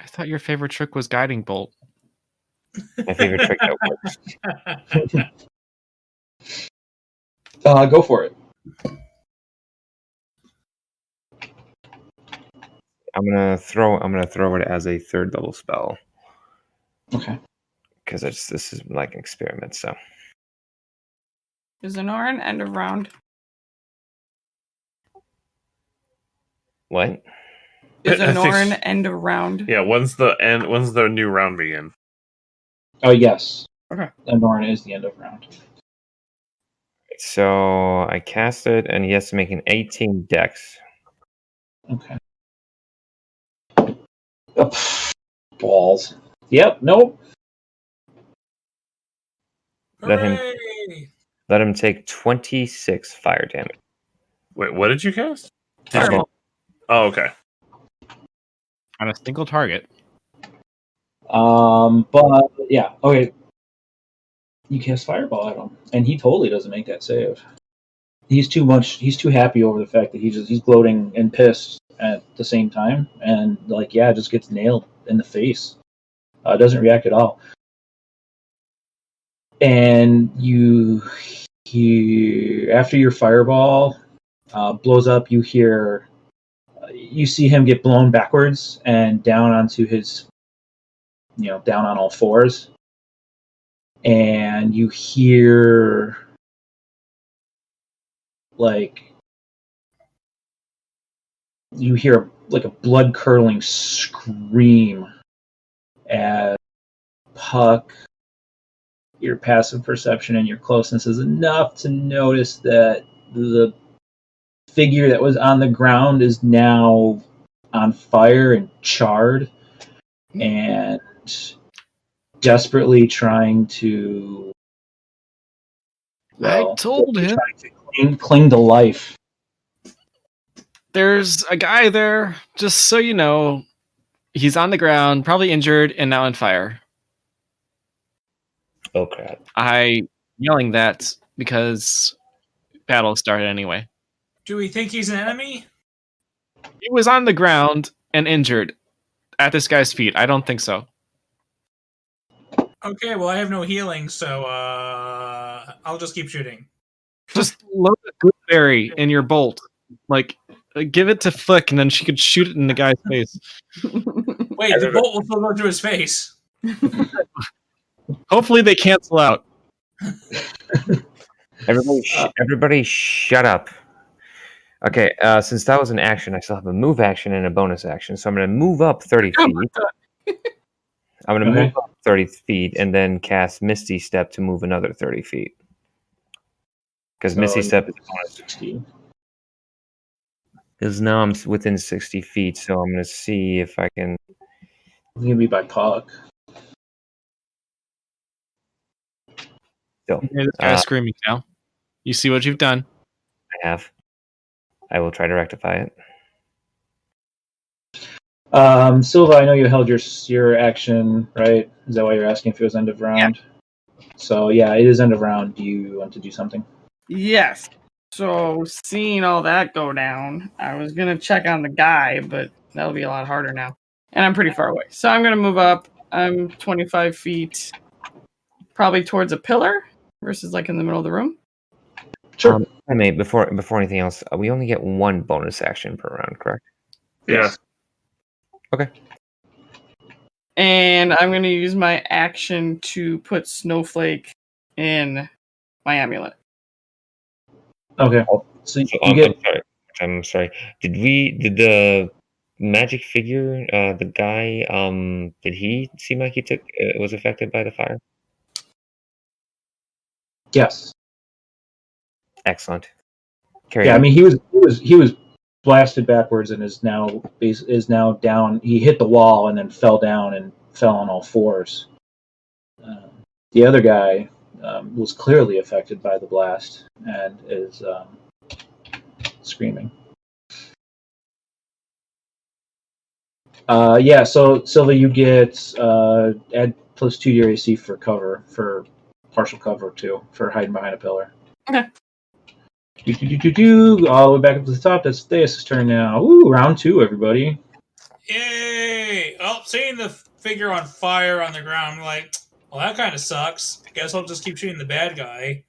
I thought your favorite trick was guiding bolt. My favorite trick that works. Go for it. I'm gonna throw it as a third level spell Okay. because this is like an experiment. So Is Anoran end of round? what? Is I think Anoran end of round? Yeah, when's the new round begin? Oh, yes. Okay. Anoran is the end of round. So I cast it, and he has to make an 18 dex. Okay. Oh, balls. Yep. Nope. Let him Hooray! let him take 26 fire damage. Wait, what did you cast? Fireball. Oh, okay. On a single target. But yeah. Okay. You cast fireball at him, and he totally doesn't make that save. He's too happy over the fact that he's gloating and pissed at the same time, and just gets nailed in the face. Doesn't react at all. And you hear, after your fireball blows up, you see him get blown backwards and down onto his, down on all fours, and you hear like a blood curdling scream as Puck, your passive perception and your closeness is enough to notice that the figure that was on the ground is now on fire and charred and desperately trying to I told him. cling to life. There's a guy there, just so you know. He's on the ground, probably injured, and now on fire. Oh crap! I'm yelling that because battle started anyway. Do we think he's an enemy? He was on the ground and injured at this guy's feet. I don't think so. Okay, well, I have no healing, so I'll just keep shooting. Just load a gooseberry in your bolt. Give it to Flick, and then she could shoot it in the guy's face. Wait, the bolt will still go through his face. Hopefully they cancel out. Everybody shut up. Okay, since that was an action, I still have a move action and a bonus action. So I'm going to move up 30 feet. I'm going to move up 30 feet and then cast Misty Step to move another 30 feet. Because Misty Step is a bonus. 60. Because now I'm within 60 feet, so I'm going to see if I can... It's going to be by Puck. So, This guy's screaming now. You see what you've done. I will try to rectify it. Silva, I know you held your action, right? Is that why you're asking if it was end of round? Yeah. So yeah, it is end of round. Do you want to do something? Yes. So seeing all that go down, I was gonna check on the guy, but that'll be a lot harder now. And I'm pretty far away. So I'm gonna move up. I'm 25 feet, probably towards a pillar versus like in the middle of the room. Sure. I mean, before anything else, we only get one bonus action per round, correct? Yeah. Okay. And I'm going to use my action to put Snowflake in my amulet. Okay. So you get... I'm sorry. Did the magic figure, the guy, did he seem like he was affected by the fire? Yes. Excellent. I mean, he was blasted backwards and is now down. He hit the wall and then fell down and fell on all fours. The other guy was clearly affected by the blast and is screaming. Yeah, so Silva, you get add +2 to your AC for cover, for partial cover too, for hiding behind a pillar. Okay. All the way back up to the top. That's Theus' turn now. Ooh, round 2, everybody. Yay! Oh, seeing the figure on fire on the ground, I'm like, well, that kind of sucks. Guess I'll just keep shooting the bad guy.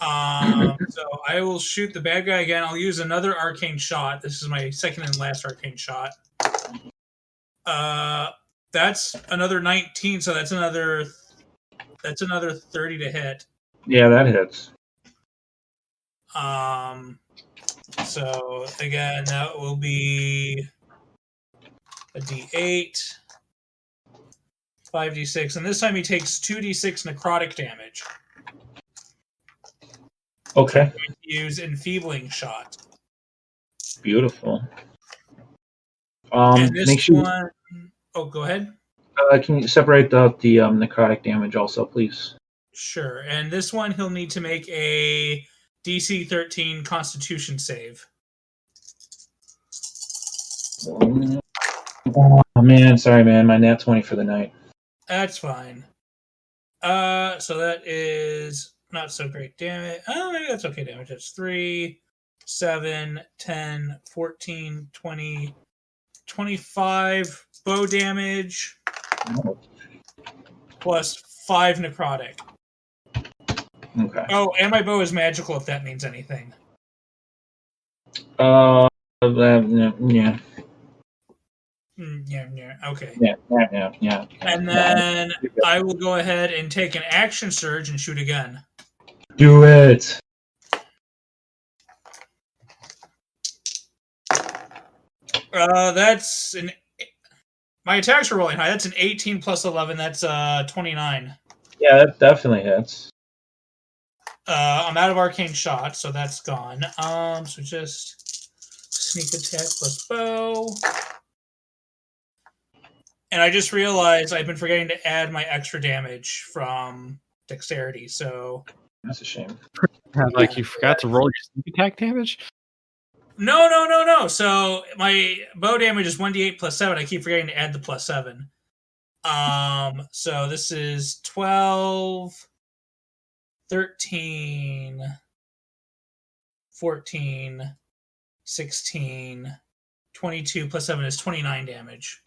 So I will shoot the bad guy again. I'll use another arcane shot. This is my second and last arcane shot. That's another 19, so that's another 30 to hit. Yeah, that hits. So again, that will be a D8, 5d6, and this time he takes 2d6 necrotic damage. Okay. I'm going to use enfeebling shot. Beautiful. And this make sure. one. Oh, go ahead. Can you separate out the necrotic damage also, please? Sure. And this one, he'll need to make a DC 13 Constitution save. Oh man, sorry man, my nat 20 for the night. That's fine. So that is not so great damage. Oh, maybe that's okay damage. That's 3, 7, 10, 14, 20, 25 bow damage plus 5 necrotic. Okay. Oh, and my bow is magical if that means anything. Yeah. Yeah. Okay. Yeah. And then I will go ahead and take an action surge and shoot again. Do it. That's an. My attacks are rolling high. That's an 18 plus 11. That's 29. Yeah, that definitely hits. I'm out of arcane shot, so that's gone. So just sneak attack plus bow. And I just realized I've been forgetting to add my extra damage from dexterity, so... That's a shame. Like you forgot to roll your sneak attack damage? No. So my bow damage is 1d8 plus 7. I keep forgetting to add the plus 7. So this is 12, 13, 14, 16, 22 plus 7 is 29 damage.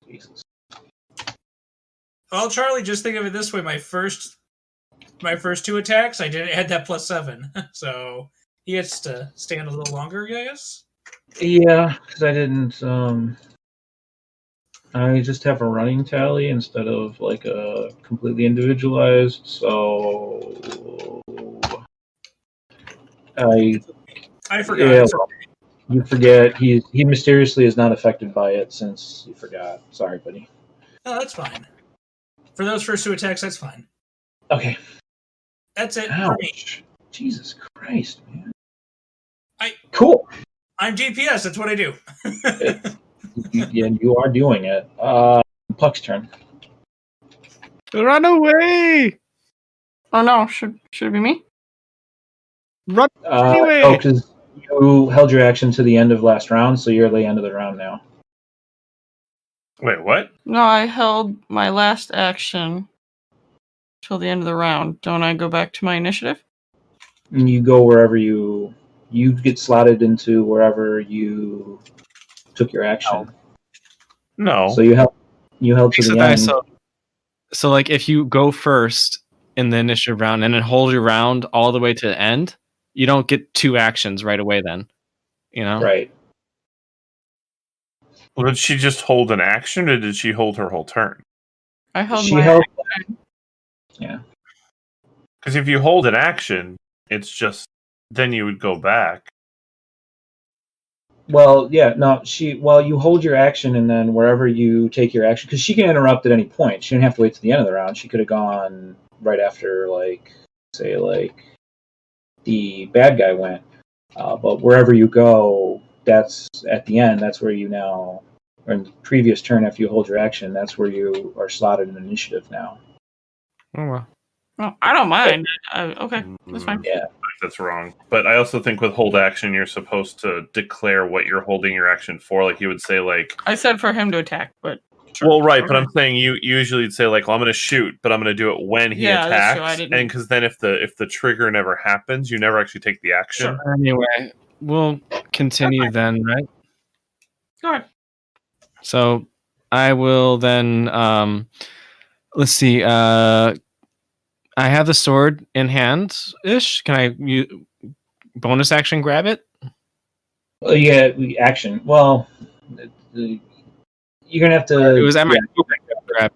Jesus. Well, Charlie, just think of it this way: my first 2 attacks, I didn't add that plus 7, so he gets to stand a little longer, I guess. Yeah, because I didn't. I just have a running tally instead of like a completely individualized. So I forgot. Yeah, well, you forget he mysteriously is not affected by it since you forgot. Sorry, buddy. No, that's fine. For those first 2 attacks, that's fine. Okay. That's it Ouch. for me. Jesus Christ, man. I Cool. I'm DPS. That's what I do. You are doing it. Puck's turn. Run away! Oh no, should it be me? Run anyway! Oh, because you held your action to the end of last round, so you're at the end of the round now. Wait, what? No, I held my last action till the end of the round. Don't I go back to my initiative? And you go wherever you get slotted into wherever you took your action. No. So you held to the end. So like if you go first in the initiative round and then hold your round all the way to the end, you don't get 2 actions right away then. You know? Right. Well, did she just hold an action, or did she hold her whole turn? I held She my held. action. Yeah. Because if you hold an action, it's just then you would go back. Well, yeah, no, you hold your action and then wherever you take your action, because she can interrupt at any point. She didn't have to wait to the end of the round. She could have gone right after, the bad guy went. But wherever you go, that's at the end. That's where you now, or in the previous turn after you hold your action, that's where you are slotted in initiative now. Oh well. Oh, I don't mind. Okay, that's fine. Yeah. That's wrong. But I also think with hold action, you're supposed to declare what you're holding your action for. Like you would say, like, I said for him to attack, but sure. well, right. But Okay. I'm saying you usually would say like, well, I'm going to shoot, but I'm going to do it when he Yeah, that's true. I attacks, didn't- and because then if the trigger never happens, you never actually take the action. Sure. Anyway, we'll continue then, right? Go ahead. So I will then. Let's see. I have the sword in hand ish. Can I bonus action grab it? Well, yeah, action. Well, you're gonna have to. It was at my grab.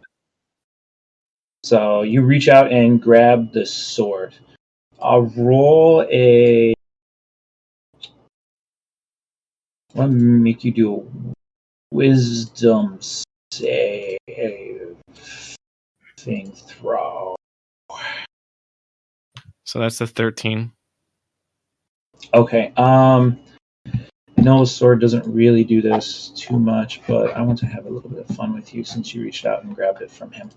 So you reach out and grab the sword. I'll roll a. Let me make you do a wisdom save thing throw. So that's the 13. Okay. No, sword doesn't really do this too much, but I want to have a little bit of fun with you since you reached out and grabbed it from him.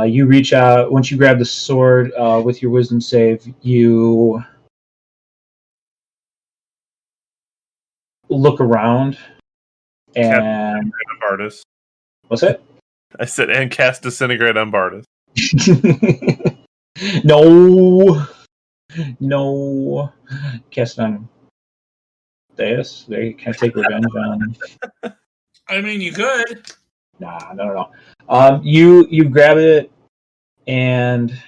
You reach out once you grab the sword with your wisdom save. You look around and Bardus. what's that? I said, and cast Disintegrate on Bardus. No. Cast on Deus. They can't take revenge on. I mean, you could. Nah, no. You grab it and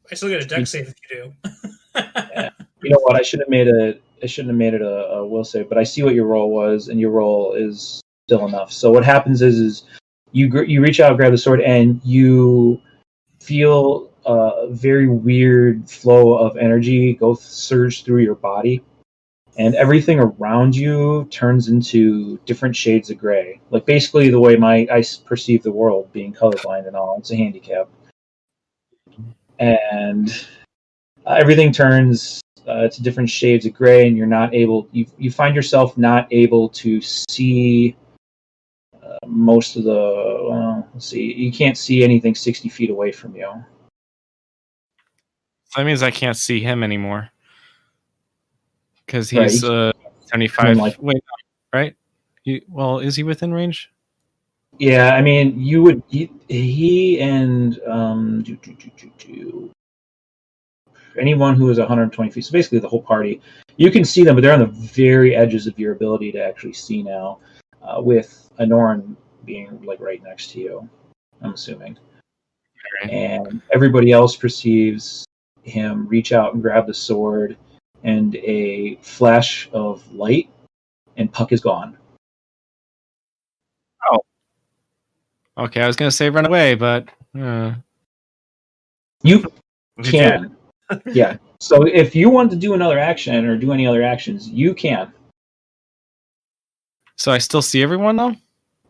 I still get a deck save if you do. yeah. You know what? I shouldn't have made it a will save, but I see what your roll was, and your roll is still enough. So what happens is you reach out, grab the sword, and you feel a very weird flow of energy go surge through your body, and everything around you turns into different shades of gray. Like basically the way I perceive the world, being colorblind and all. It's a handicap, and everything turns to different shades of gray, and you're not able. You find yourself not able to see most of the. Let's see. You can't see anything 60 feet away from you. So that means I can't see him anymore. Because Right, he's you 75. like- Wait, no, right? Well, is he within range? Yeah, I mean, you would. He and anyone who is 120 feet. So basically, the whole party. You can see them, but they're on the very edges of your ability to actually see now. With Anoran being like right next to you, I'm assuming. Right. And everybody else perceives him reach out and grab the sword, and a flash of light, and Puck is gone. Okay, I was going to say run away, but... You can. Yeah. So if you want to do another action or do any other actions, you can. So I still see everyone, though?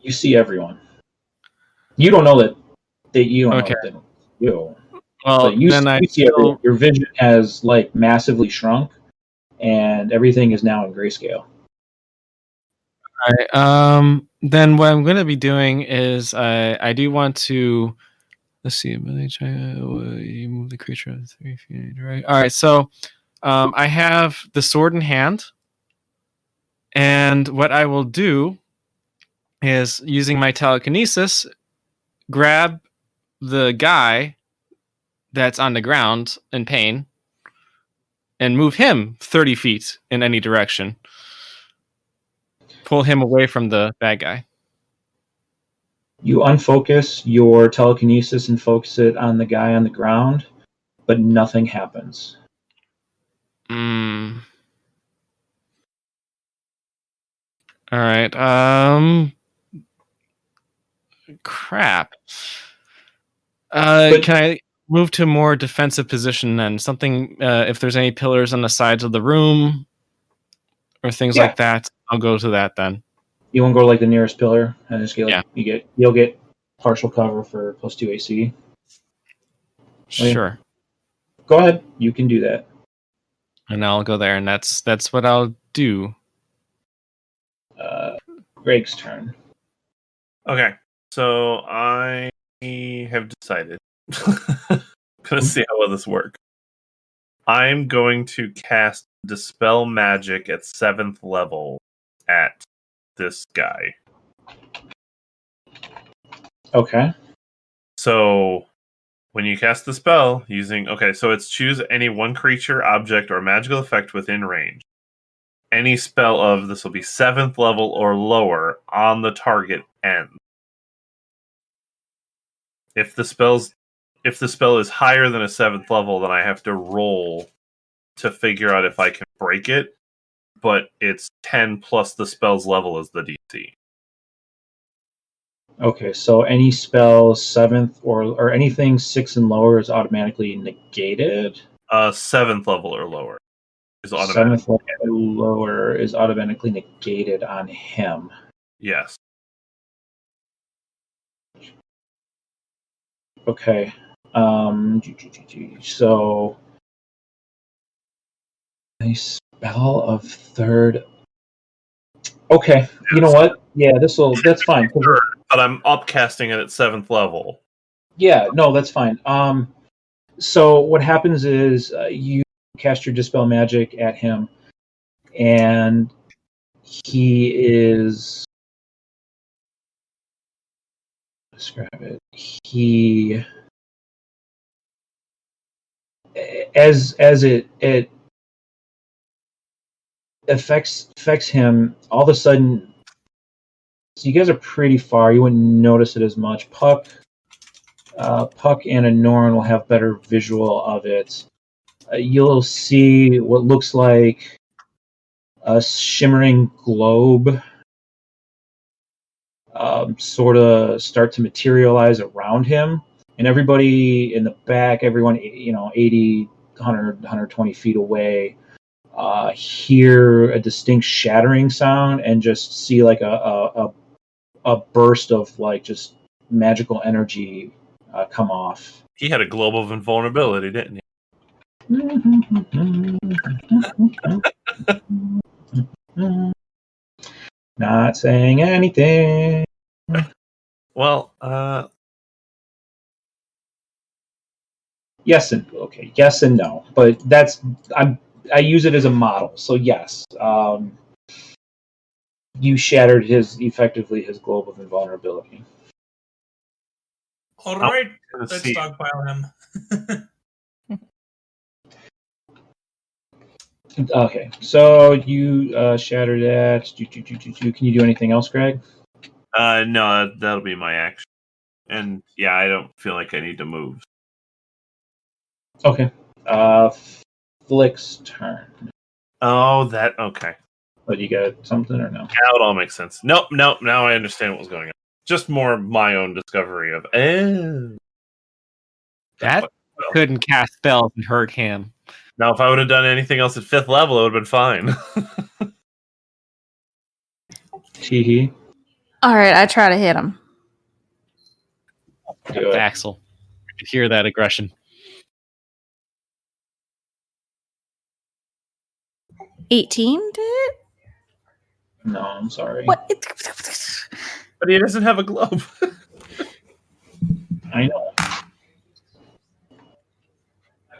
You see everyone. You don't know that you don't Okay. know that you. Well, But you then I see everyone. Your vision has like massively shrunk, and everything is now in grayscale. Alright, then what I'm going to be doing is I do want to... Let's see. Ability check, you move the creature of 3 feet, right? All right, so I have the sword in hand, and what I will do is, using my telekinesis, grab the guy that's on the ground in pain and move him 30 feet in any direction. Pull him away from the bad guy. You unfocus your telekinesis and focus it on the guy on the ground, but nothing happens. All right. Crap. Can I move to a more defensive position then? Something, if there's any pillars on the sides of the room or things like that, I'll go to that then. You want to go to like the nearest pillar and just get like you'll get partial cover for +2 AC. Sure. Go ahead. You can do that. And I'll go there, and that's what I'll do. Greg's turn. Okay, so I have decided. Gonna see how well this works. I'm going to cast Dispel Magic at 7th level at this guy. Okay. So when you cast the spell using... Okay, so it's choose any one creature, object, or magical effect within range. Any spell of... This will be 7th level or lower on the target end. If the spell is higher than a 7th level, then I have to roll to figure out if I can break it. But it's 10 plus the spell's level is the DC. Okay, so any spell 7th or anything 6 and lower is automatically negated. 7th level or lower is automatic. 7th level or lower is automatically negated on him. Yes. Okay. So a spell of 3rd. Okay, you know what? Yeah, that's fine. But I'm upcasting it at 7th level. Yeah, no, that's fine. So what happens is you cast your Dispel Magic at him, and he is... Describe it. He... As it affects him, all of a sudden... So you guys are pretty far. You wouldn't notice it as much. Puck and a Norn will have better visual of it. You'll see what looks like a shimmering globe sort of start to materialize around him, and everybody in the back, everyone 80, 100, 120 feet away, hear a distinct shattering sound and just see like a burst of like just magical energy come off. He had a globe of invulnerability, didn't he? Not saying anything. Well, Yes and no, but I use it as a model. So yes, you shattered effectively his globe of invulnerability. All right, let's let's see. stockpile him. Okay, so you shattered that. Can you do anything else, Greg? No, that'll be my action. And yeah, I don't feel like I need to move. Okay. Flix turn. Oh, okay. But you got something or no? Now it all makes sense. Nope. Now I understand what was going on. Just more my own discovery of That couldn't cast spells and hurt him. Now, if I would have done anything else at 5th level, it would have been fine. Teehee. All right, I try to hit him. Do it. Axel, you could hear that aggression. 18 did it? No, I'm sorry. What? But he doesn't have a globe. I know.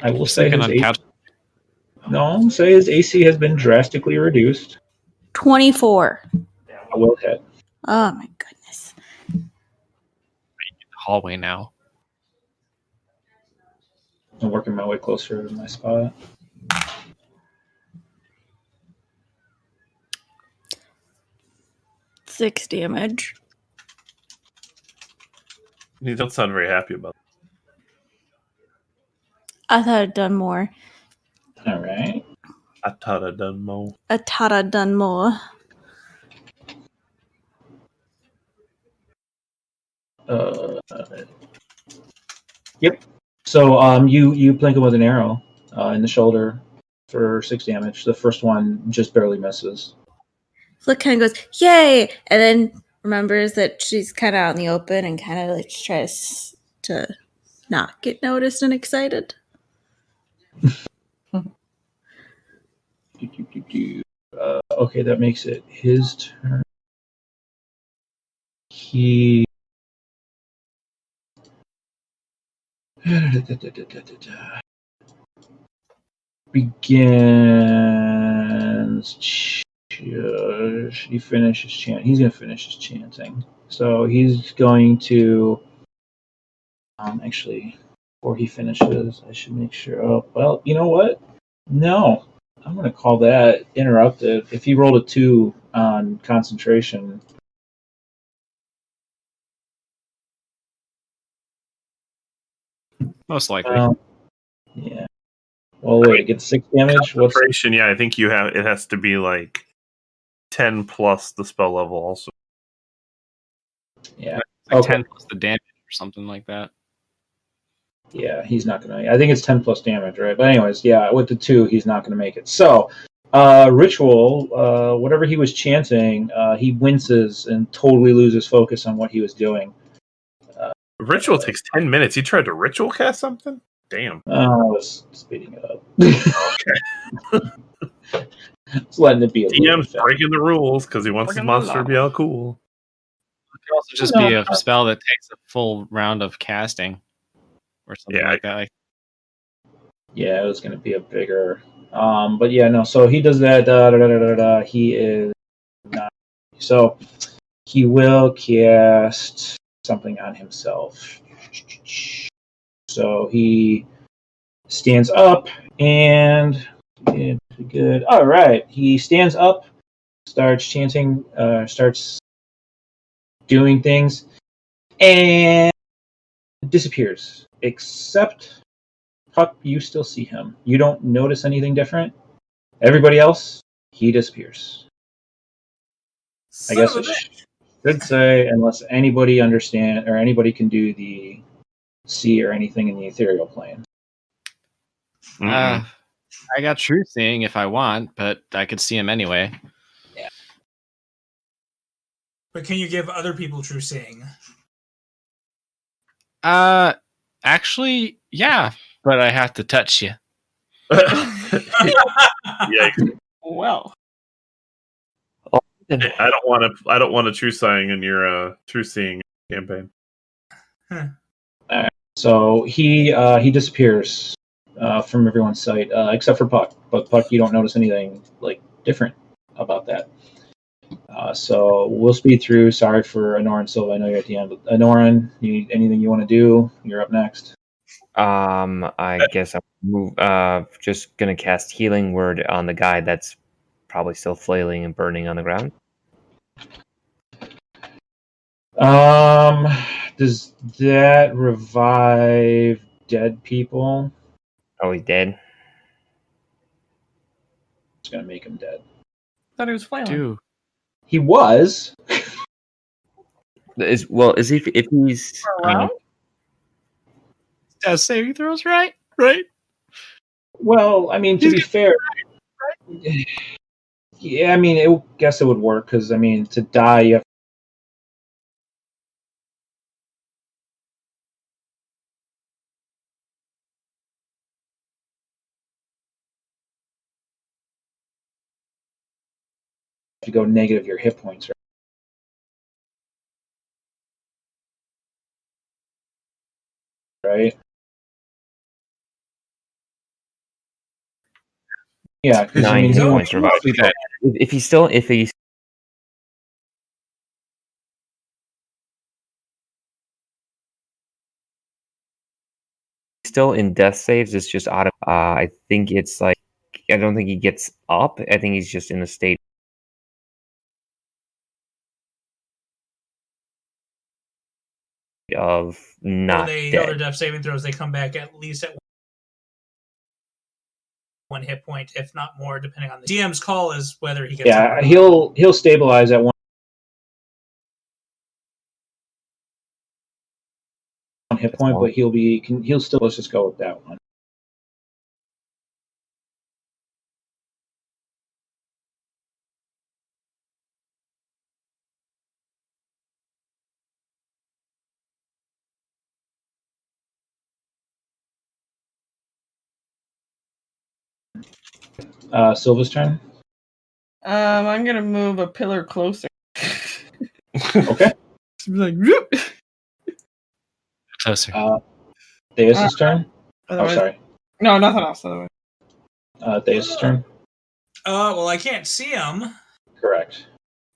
I will say his AC has been drastically reduced. 24. I will hit. Oh my goodness. Hallway now. I'm working my way closer to my spot. Six damage. You don't sound very happy about it. I thought I'd done more. All right. I thought I'd done more. I thought I'd done more. Yep. So you plink him with an arrow in the shoulder for 6 damage. The first one just barely misses. Flick kind of goes, yay! And then remembers that she's kind of out in the open and kind of like tries to not get noticed and excited. Okay, that makes it his turn. He begins. Should he finish his chant? He's going to finish his chanting. So he's going to. Actually, before he finishes, I should make sure. Oh, well, you know what? No, I'm going to call that interrupted. If he rolled a 2 on concentration. Most likely. Yeah. Well, wait, it gets 6 damage. What's Concentration, yeah, I think you have. It has to be like 10 plus the spell level. Also, yeah? Like Okay. 10 plus the damage or something like that. Yeah, he's not gonna. I think it's 10 plus damage, right? But anyways, yeah, with the 2, he's not gonna make it. So, ritual, whatever he was chanting, he winces and totally loses focus on what he was doing. ritual takes 10 minutes. You tried to ritual cast something? Damn. I was speeding it up. Just letting it be a little DM's bit breaking the rules because he wants his Breaking monster the to be all cool. It could also just be a spell that takes a full round of casting or something like that. Like, Yeah, it was going to be a bigger. But yeah, no. So he does that. He is not. So he will cast something on himself. So he stands up and good. All right, he stands up, starts chanting, starts doing things, and disappears. Except Puck, you still see him. You don't notice anything different. Everybody else, he disappears. I guess I should say, unless anybody understand or anybody can do the see or anything in the ethereal plane. I got true seeing if I want, but I could see him anyway. Yeah. But can you give other people true seeing? Actually, yeah, but I have to touch you. Yeah. Well, I don't want a true seeing in your true seeing campaign. So he disappears from everyone's sight, except for Puck. But Puck, you don't notice anything like different about that. So we'll speed through. Sorry for Anoran Silva. I know you're at the end. But Anoran, anything you want to do? You're up next. I guess I'm just gonna cast healing word on the guy that's probably still flailing and burning on the ground. Does that revive dead people? Oh, he's dead. It's gonna make him dead. thought he was flailing. Dude, He was. Is he if he's Around? saving throws, right? Right. Well, I mean, to be fair, yeah, I mean, I guess it would work because I mean, to die, you have to go negative your hit points, right? Yeah, because I 9 mean, hit he won't. points revived. If he's still in death saves, it's just auto. I think it's like I don't think he gets up. I think he's just in a state of not When they dead. fail their death saving throws, they come back at least at 1 hit point, if not more, depending on the DM's call is whether he gets. Yeah, he'll stabilize at 1 hit point, but he'll still. Let's just go with that one. Silva's turn. I'm gonna move a pillar closer. Okay. Just be like, whoop. Closer. Theus' turn. Oh, Otherwise- sorry. No, nothing else. Otherwise, Theus' turn. Well, I can't see him, Correct.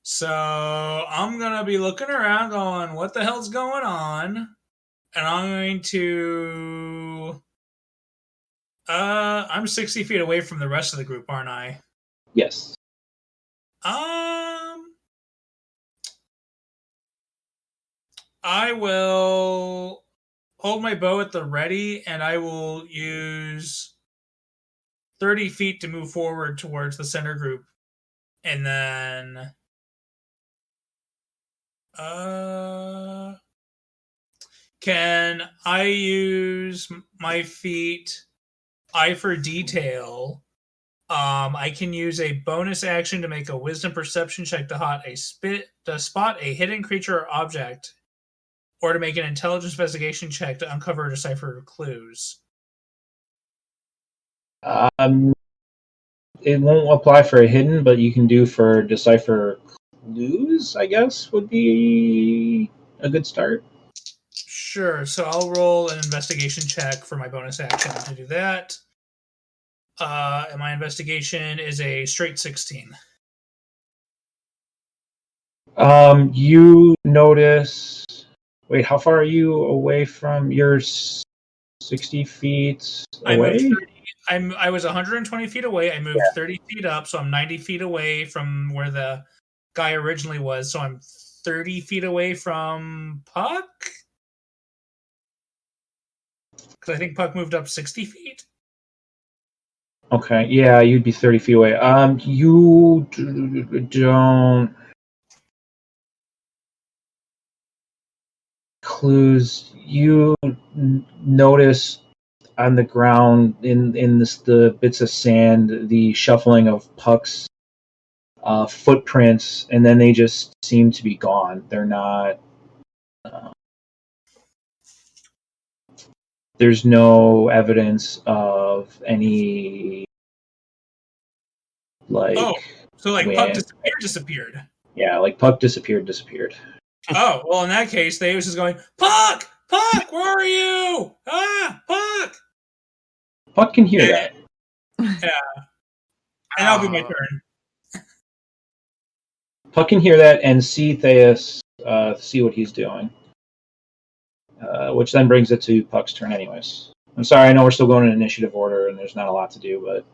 so I'm gonna be looking around, going, "What the hell's going on?" And I'm going to. I'm 60 feet away from the rest of the group, aren't I? Yes. I will hold my bow at the ready, and I will use 30 feet to move forward towards the center group. And then can I use my feat eye for detail? I can use a bonus action to make a wisdom perception check to spot a hidden creature or object, or to make an intelligence investigation check to uncover or decipher clues. It won't apply for a hidden, but you can do for decipher clues, I guess, would be a good start. Sure, so I'll roll an investigation check for my bonus action to do that. And my investigation is a straight 16. You notice... Wait, how far are you away from... You're 60 feet away? I was 120 feet away. I moved 30 feet up, so I'm 90 feet away from where the guy originally was. So I'm 30 feet away from Puck? Because I think Puck moved up 60 feet. Okay, yeah, you'd be 30 feet away. You don't... Clues. You notice on the ground in the bits of sand the shuffling of Puck's footprints, and then they just seem to be gone. They're not. There's no evidence of any so Puck disappeared. Yeah, like Puck disappeared. Oh, well, in that case, Theus is going, Puck! Puck, where are you? Puck! Puck can hear that. Yeah. And that'll be my turn. Puck can hear that and see Theus, see what he's doing. Which then brings it to Puck's turn anyways. I'm sorry, I know we're still going in initiative order and there's not a lot to do, but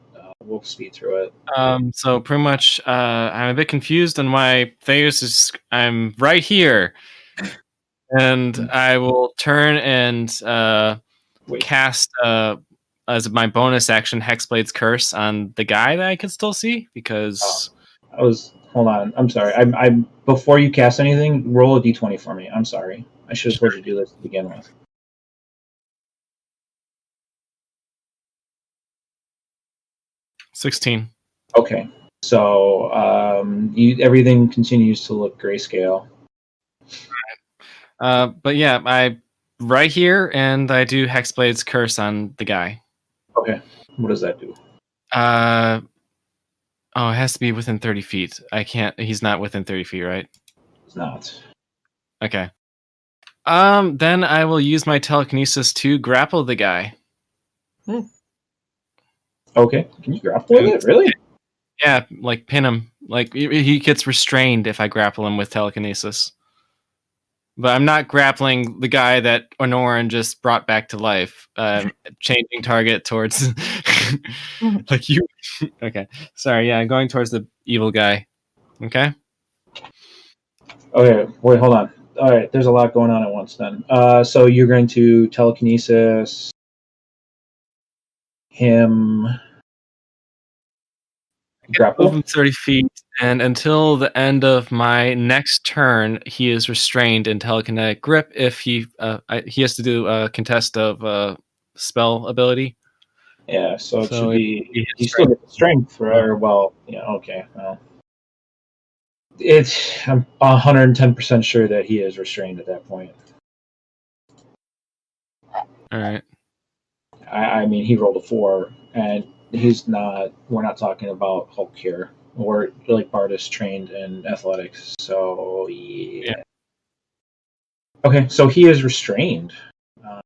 we'll speed through it. So pretty much, I'm a bit confused on why Theus is... I'm right here. And I will turn and cast, as my bonus action, Hexblade's Curse on the guy that I can still see, because... Hold on, I'm sorry. I'm before you cast anything, roll a d20 for me. I'm sorry. I should have told you to do this to begin with. $16. Okay, so everything continues to look grayscale. But yeah, I right here, and I do Hexblade's Curse on the guy. Okay, what does that do? It has to be within 30 feet. I can't. He's not within 30 feet, right? It's not. Okay. Then I will use my telekinesis to grapple the guy. Okay, can you grapple with it? Really? Yeah, like pin him. Like he gets restrained if I grapple him with telekinesis. But I'm not grappling the guy that Honoran just brought back to life. Changing target towards like you. Okay, sorry. Yeah, I'm going towards the evil guy. Okay. Okay, wait, hold on. All right, there's a lot going on at once then. So you're going to telekinesis him. Grapple? Move him 30 feet, and until the end of my next turn, he is restrained in telekinetic grip. If he has to do a contest of spell ability. Yeah, so it should be. You still get the strength, right? Well, yeah, okay. Well, I'm 110% sure that he is restrained at that point. All right. I mean, he rolled a 4, and he's not. We're not talking about Hulk here. Or like Bardis trained in athletics. So yeah. Okay, so he is restrained.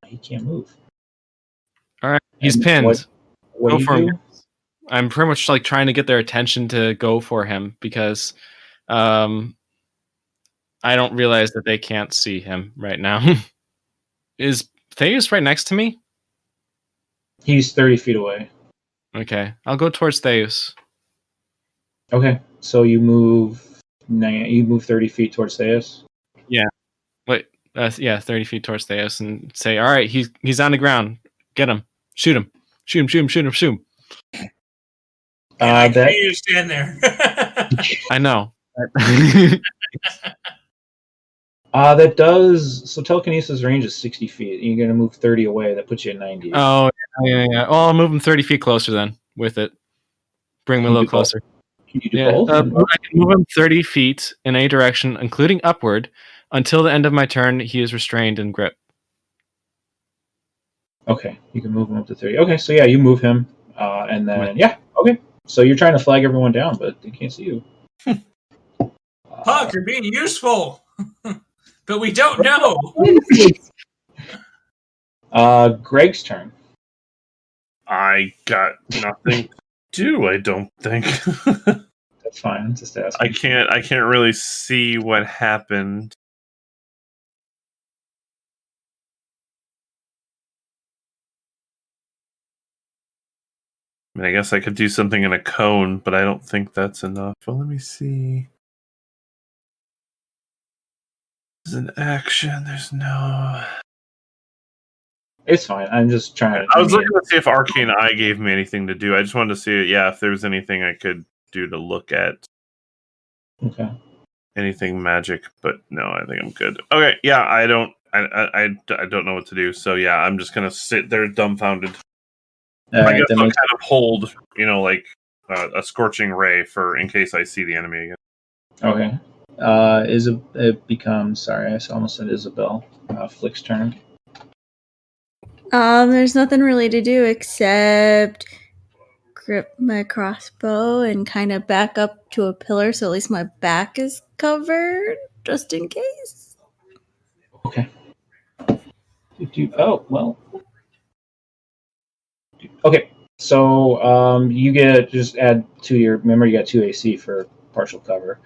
He can't move. All right, he's And pinned. What Go do you for him. do? I'm pretty much like trying to get their attention to go for him because I don't realize that they can't see him right now. Is Theus right next to me? He's 30 feet away. Okay, I'll go towards Theus. Okay, so you move 30 feet towards Theus. Wait, 30 feet towards Theus and say, all right, he's on the ground. Get him. Shoot him. Shoot him, shoot him, shoot him, shoot him. I can hear you stand there. I know. That does. So telekinesis range is 60 feet. You're going to move 30 away. That puts you at 90. Oh, yeah. Oh, I'll move him 30 feet closer then with it. Bring me a little closer. Can you do both? I can move him 30 feet in any direction, including upward, until the end of my turn. He is restrained and grip. Okay, you can move him up to 30. Okay, so yeah, you move him. And then, okay. So you're trying to flag everyone down, but they can't see you. Puck, you're being useful. But we don't know. Greg's turn. I got nothing to do, I don't think. That's fine. I'm just asking. I can't really see what happened. I mean, I guess I could do something in a cone, but I don't think that's enough. Well, let me see. There's an action. There's no... It's fine. I'm just trying to... I was looking to see if Arcane Eye gave me anything to do. I just wanted to see, if there was anything I could do to look at. Okay. Anything magic, but no, I think I'm good. Okay, yeah, I don't know what to do, so yeah, I'm just gonna sit there dumbfounded. I guess I'll kind of hold, like a scorching ray in case I see the enemy again. Okay. It becomes... Sorry, I almost said Isabel. Flick's turn. There's nothing really to do except grip my crossbow and kind of back up to a pillar so at least my back is covered, just in case. Okay. Oh, well. Okay, so you get, just add to your, remember you got 2 AC for partial cover.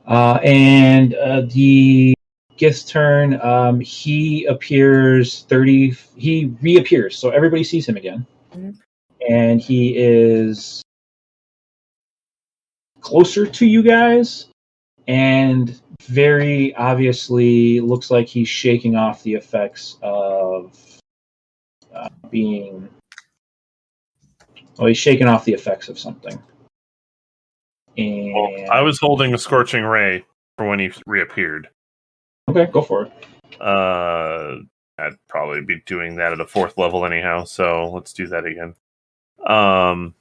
And the Gith's turn, he reappears, so everybody sees him again. And he is closer to you guys, and very obviously looks like he's shaking off the effects of being... Well, he's shaking off the effects of something. And I was holding a scorching ray for when he reappeared. Okay, go for it. I'd probably be doing that at a 4th level anyhow, so let's do that again. So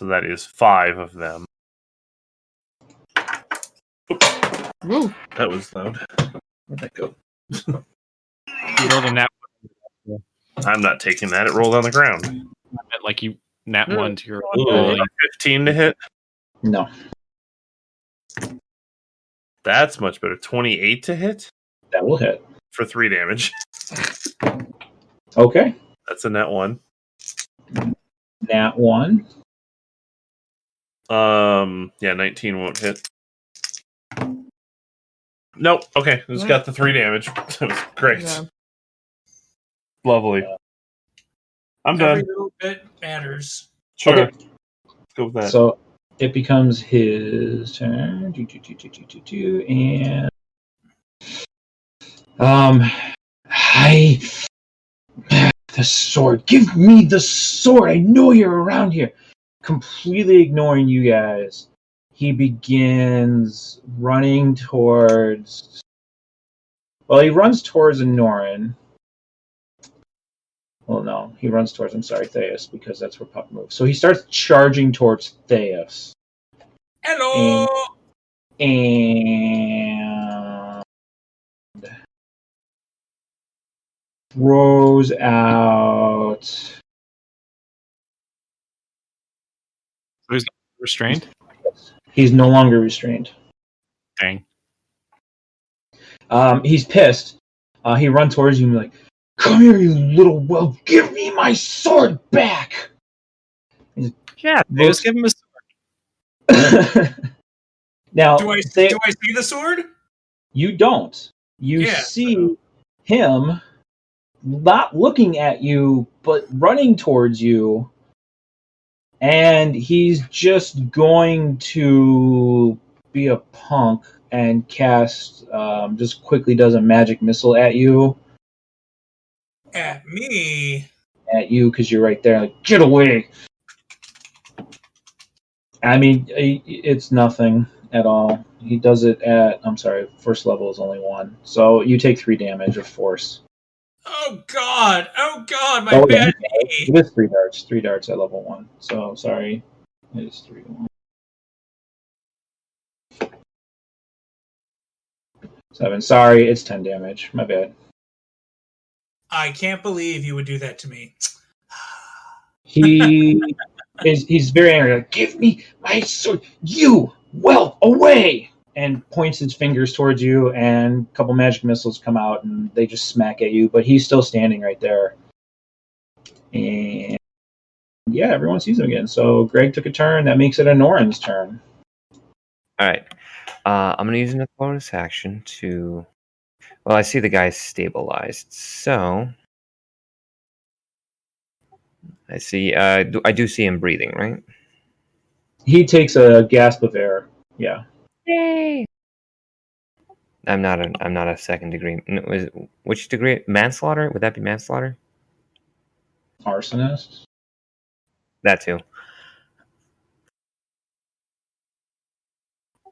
that is 5 of them. Woo. That was loud. Where'd that go? You rolled a nat. I'm not taking that. It rolled on the ground. Like you nat 1 to your 15 to hit? No. That's much better. 28 to hit? That will hit. For 3 damage. Okay. That's a nat 1. Nat 1. Yeah, 19 won't hit. Nope. Okay, just got the 3 damage. That was great. Yeah. Lovely. I'm done. Every little bit matters. Sure. Okay. Let's go with that. So it becomes his turn. And the sword. Give me the sword. I know you're around here. Completely ignoring you guys, he begins running towards... Well, he runs towards Norin. Well, no, he runs towards, Theus, because that's where Puck moves. So he starts charging towards Theus. Hello! And throws out Who's restrained? He's no longer restrained. Dang. He's pissed. He runs towards you and be like, "Come here, you little well! Give me my sword back!" Yeah, Looks- just give him a sword. Now, Do I see the sword? you don't. You Yeah, see him not looking at you, but running towards you, and he's just going to be a punk and cast, just quickly does a magic missile at you At me. because you're right there. Like, get away! I mean, it's nothing at all. He does it at, I'm sorry, first level is only 1. So you take 3 damage of force. Oh God! My Yeah, bad knee. it is 3 darts. 3 darts at level 1. So, sorry. It is 3 to 1. 7. Sorry, it's 10 damage. My bad. I can't believe you would do that to me. He's very angry. Like, give me my sword, you well away, and points his fingers towards you, and a couple magic missiles come out and they just smack at you. But he's still standing right there. And yeah, everyone sees him again. So Greg took a turn. That makes it a Norin's turn. All right. I'm going to use another bonus action to... Well, I see the guy stabilized, so... I see... I do see him breathing, right? He takes a gasp of air. Yeah. Yay! I'm not a second degree... Which degree? Manslaughter? Would that be manslaughter? Arsonist. That too.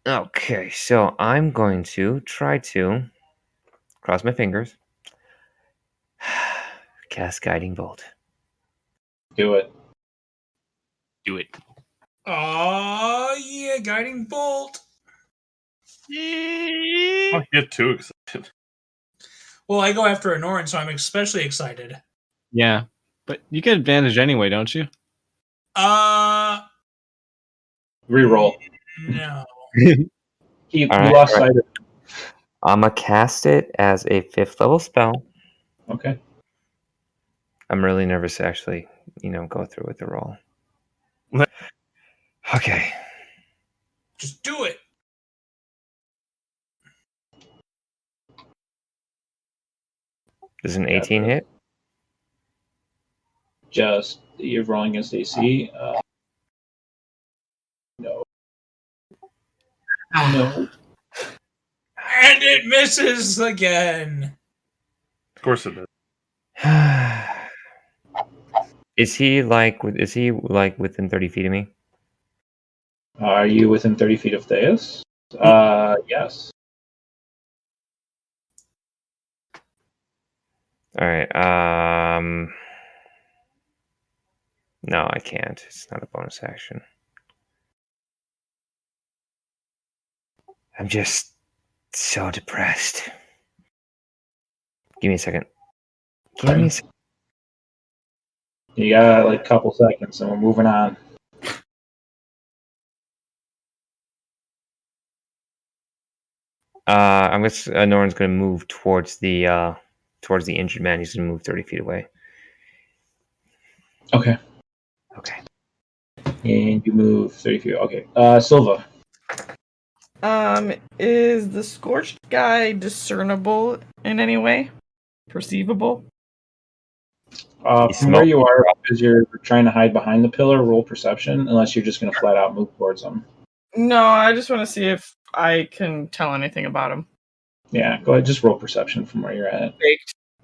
Okay, so I'm going to try to cross my fingers. Cast Guiding Bolt. Do it. Do it. Oh yeah, guiding bolt. I get too excited. Well, I go after a Norin, so I'm especially excited. Yeah, but you get advantage anyway, don't you? Reroll. No. You All right, lost all right. sight of it. I'm going to cast it as a 5th level spell. Okay. I'm really nervous to actually, go through with the roll. Okay. Just do it. Does an 18 hit? Just you're rolling against AC. No. No. And it misses again. Of course it is. Is he within 30 feet of me? Are you within 30 feet of Theus? Yes. All right. No, I can't. It's not a bonus action. I'm just so depressed. Give me a second. Give me a second. You got like a couple seconds, and we're moving on. I'm guess Norin's going to move towards the injured man. He's going to move 30 feet away. Okay. Okay. And you move 30 feet. Okay. Silva. Is the scorched guy discernible in any way? Perceivable? From where you are, because you're trying to hide behind the pillar, roll perception, unless you're just going to flat out move towards him. No, I just want to see if I can tell anything about him. Yeah, go ahead. Just roll perception from where you're at.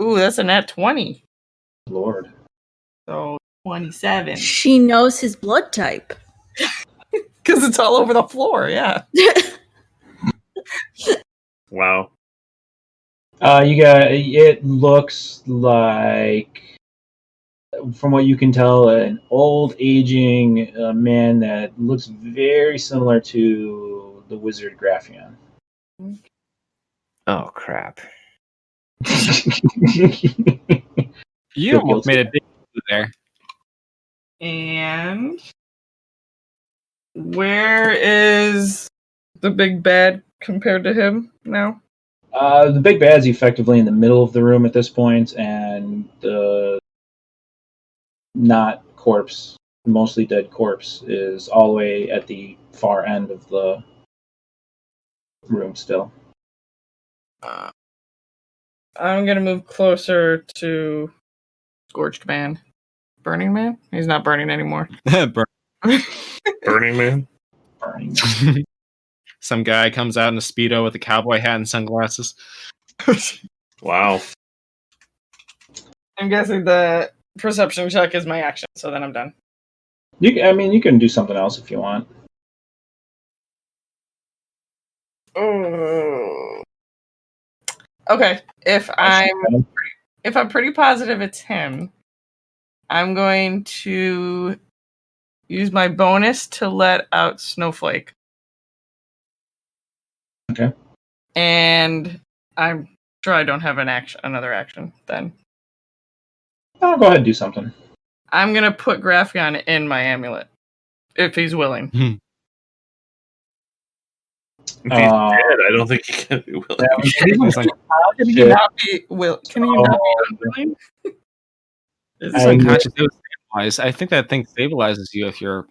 Ooh, that's a nat 20. Lord. So 27. She knows his blood type. Because it's all over the floor, yeah. Wow. It looks like, from what you can tell, an old aging man that looks very similar to the wizard Graphion. Oh crap! You almost made a big move there. And Where is the big bad compared to him now? The big bad's effectively in the middle of the room at this point, and the not corpse, mostly dead corpse, is all the way at the far end of the room still. I'm gonna move closer to Scorched Man. Burning Man? He's not burning anymore. Burning Man. Burning. Some guy comes out in a Speedo with a cowboy hat and sunglasses. Wow. I'm guessing the perception check is my action, so then I'm done. You can do something else if you want. Oh. Okay, if I'm pretty positive it's him, I'm going to use my bonus to let out Snowflake. Okay. And I'm sure I don't have another action then. Oh, go ahead and do something. I'm gonna put Graphion in my amulet, if he's willing. If he's dead, I don't think he can be willing. Can he not be unwilling? It's unconscious. It was stabilized. I think that thing stabilizes you if you're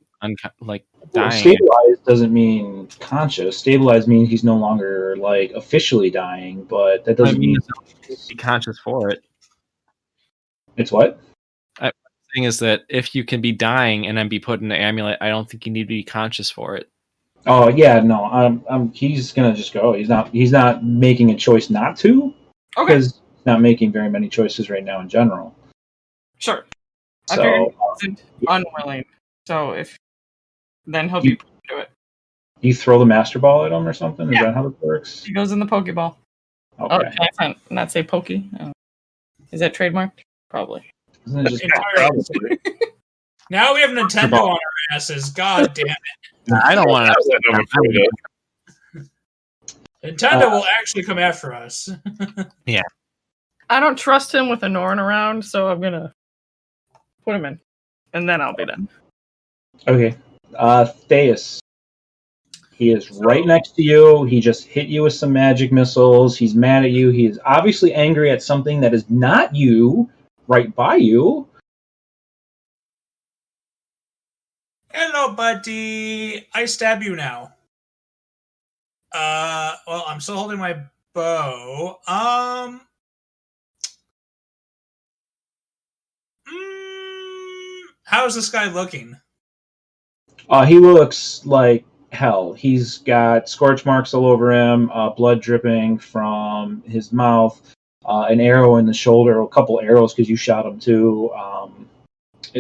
dying. Stabilized doesn't mean conscious. Stabilized means he's no longer officially dying, but that doesn't mean be conscious for it. It's what? The thing is that if you can be dying and then be put in the amulet, I don't think you need to be conscious for it. Oh yeah, no. He's gonna just go. He's not making a choice not to. Okay. Because he's not making very many choices right now in general. Sure. I So, figured he wasn't unwilling. So then he'll be put to it. You throw the master ball at him or something? Is that how it works? He goes in the Pokeball. Okay. Oh, can I not say Pokey? Is that trademarked? Probably. Isn't it just Now we have Nintendo on our asses. God damn it. I don't want to upset them. Nintendo will actually come after us. Yeah. I don't trust him with a Norn around, so I'm going to put him in. And then I'll be done. Okay. Theus. He is right next to you. He just hit you with some magic missiles. He's mad at you. He is obviously angry at something that is not you, right by you. Hello, buddy. I stab you now. Well, I'm still holding my bow. How's this guy looking? He looks like hell. He's got scorch marks all over him, blood dripping from his mouth, an arrow in the shoulder, a couple arrows because you shot him too.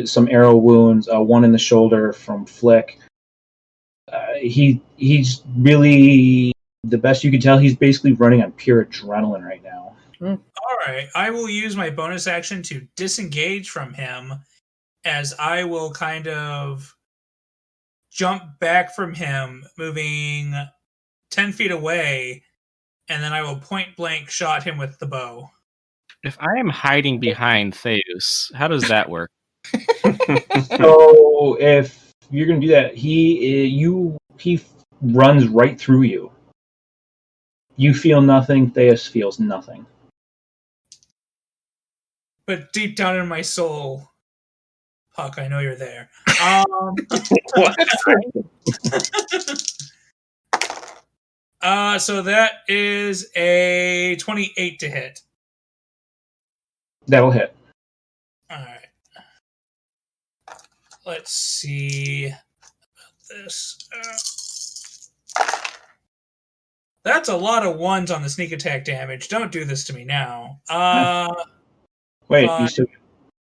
Some arrow wounds, one in the shoulder from Flick. He's really, the best you can tell, he's basically running on pure adrenaline right now. All right, I will use my bonus action to disengage from him, as I will kind of jump back from him, moving 10 feet away, and then I will point blank shot him with the bow. If I am hiding behind Theus, how does that work? So if you're going to do that, he runs right through you. You feel nothing. Theus feels nothing. But deep down in my soul, Huck, I know you're there. So that is a 28 to hit. That'll hit. All right. Let's see about this. That's a lot of ones on the sneak attack damage. Don't do this to me now. Wait, you still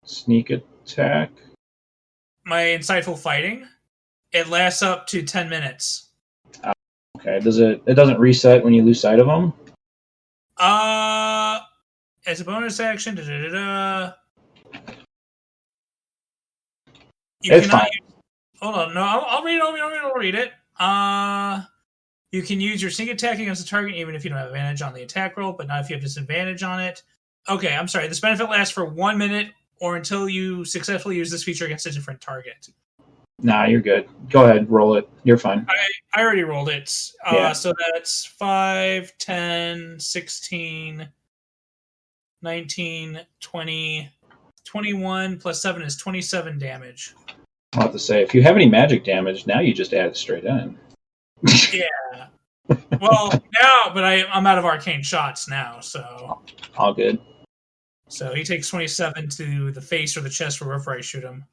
sneak attack? My insightful fighting, it lasts up to 10 minutes. Okay, it doesn't reset when you lose sight of them? As a bonus action, It's fine. Hold on, no, I'll read it. You can use your sneak attack against the target even if you don't have advantage on the attack roll, but not if you have disadvantage on it. Okay, I'm sorry. This benefit lasts for 1 minute or until you successfully use this feature against a different target. Nah, you're good. Go ahead, roll it. You're fine. I already rolled it. Yeah. So that's 5, 10, 16, 19, 20, 21 plus 7 is 27 damage. I'll have to say, if you have any magic damage, now you just add it straight in. Yeah. Well, now, but I'm out of arcane shots now, so. All good. So he takes 27 to the face or the chest or wherever I shoot him.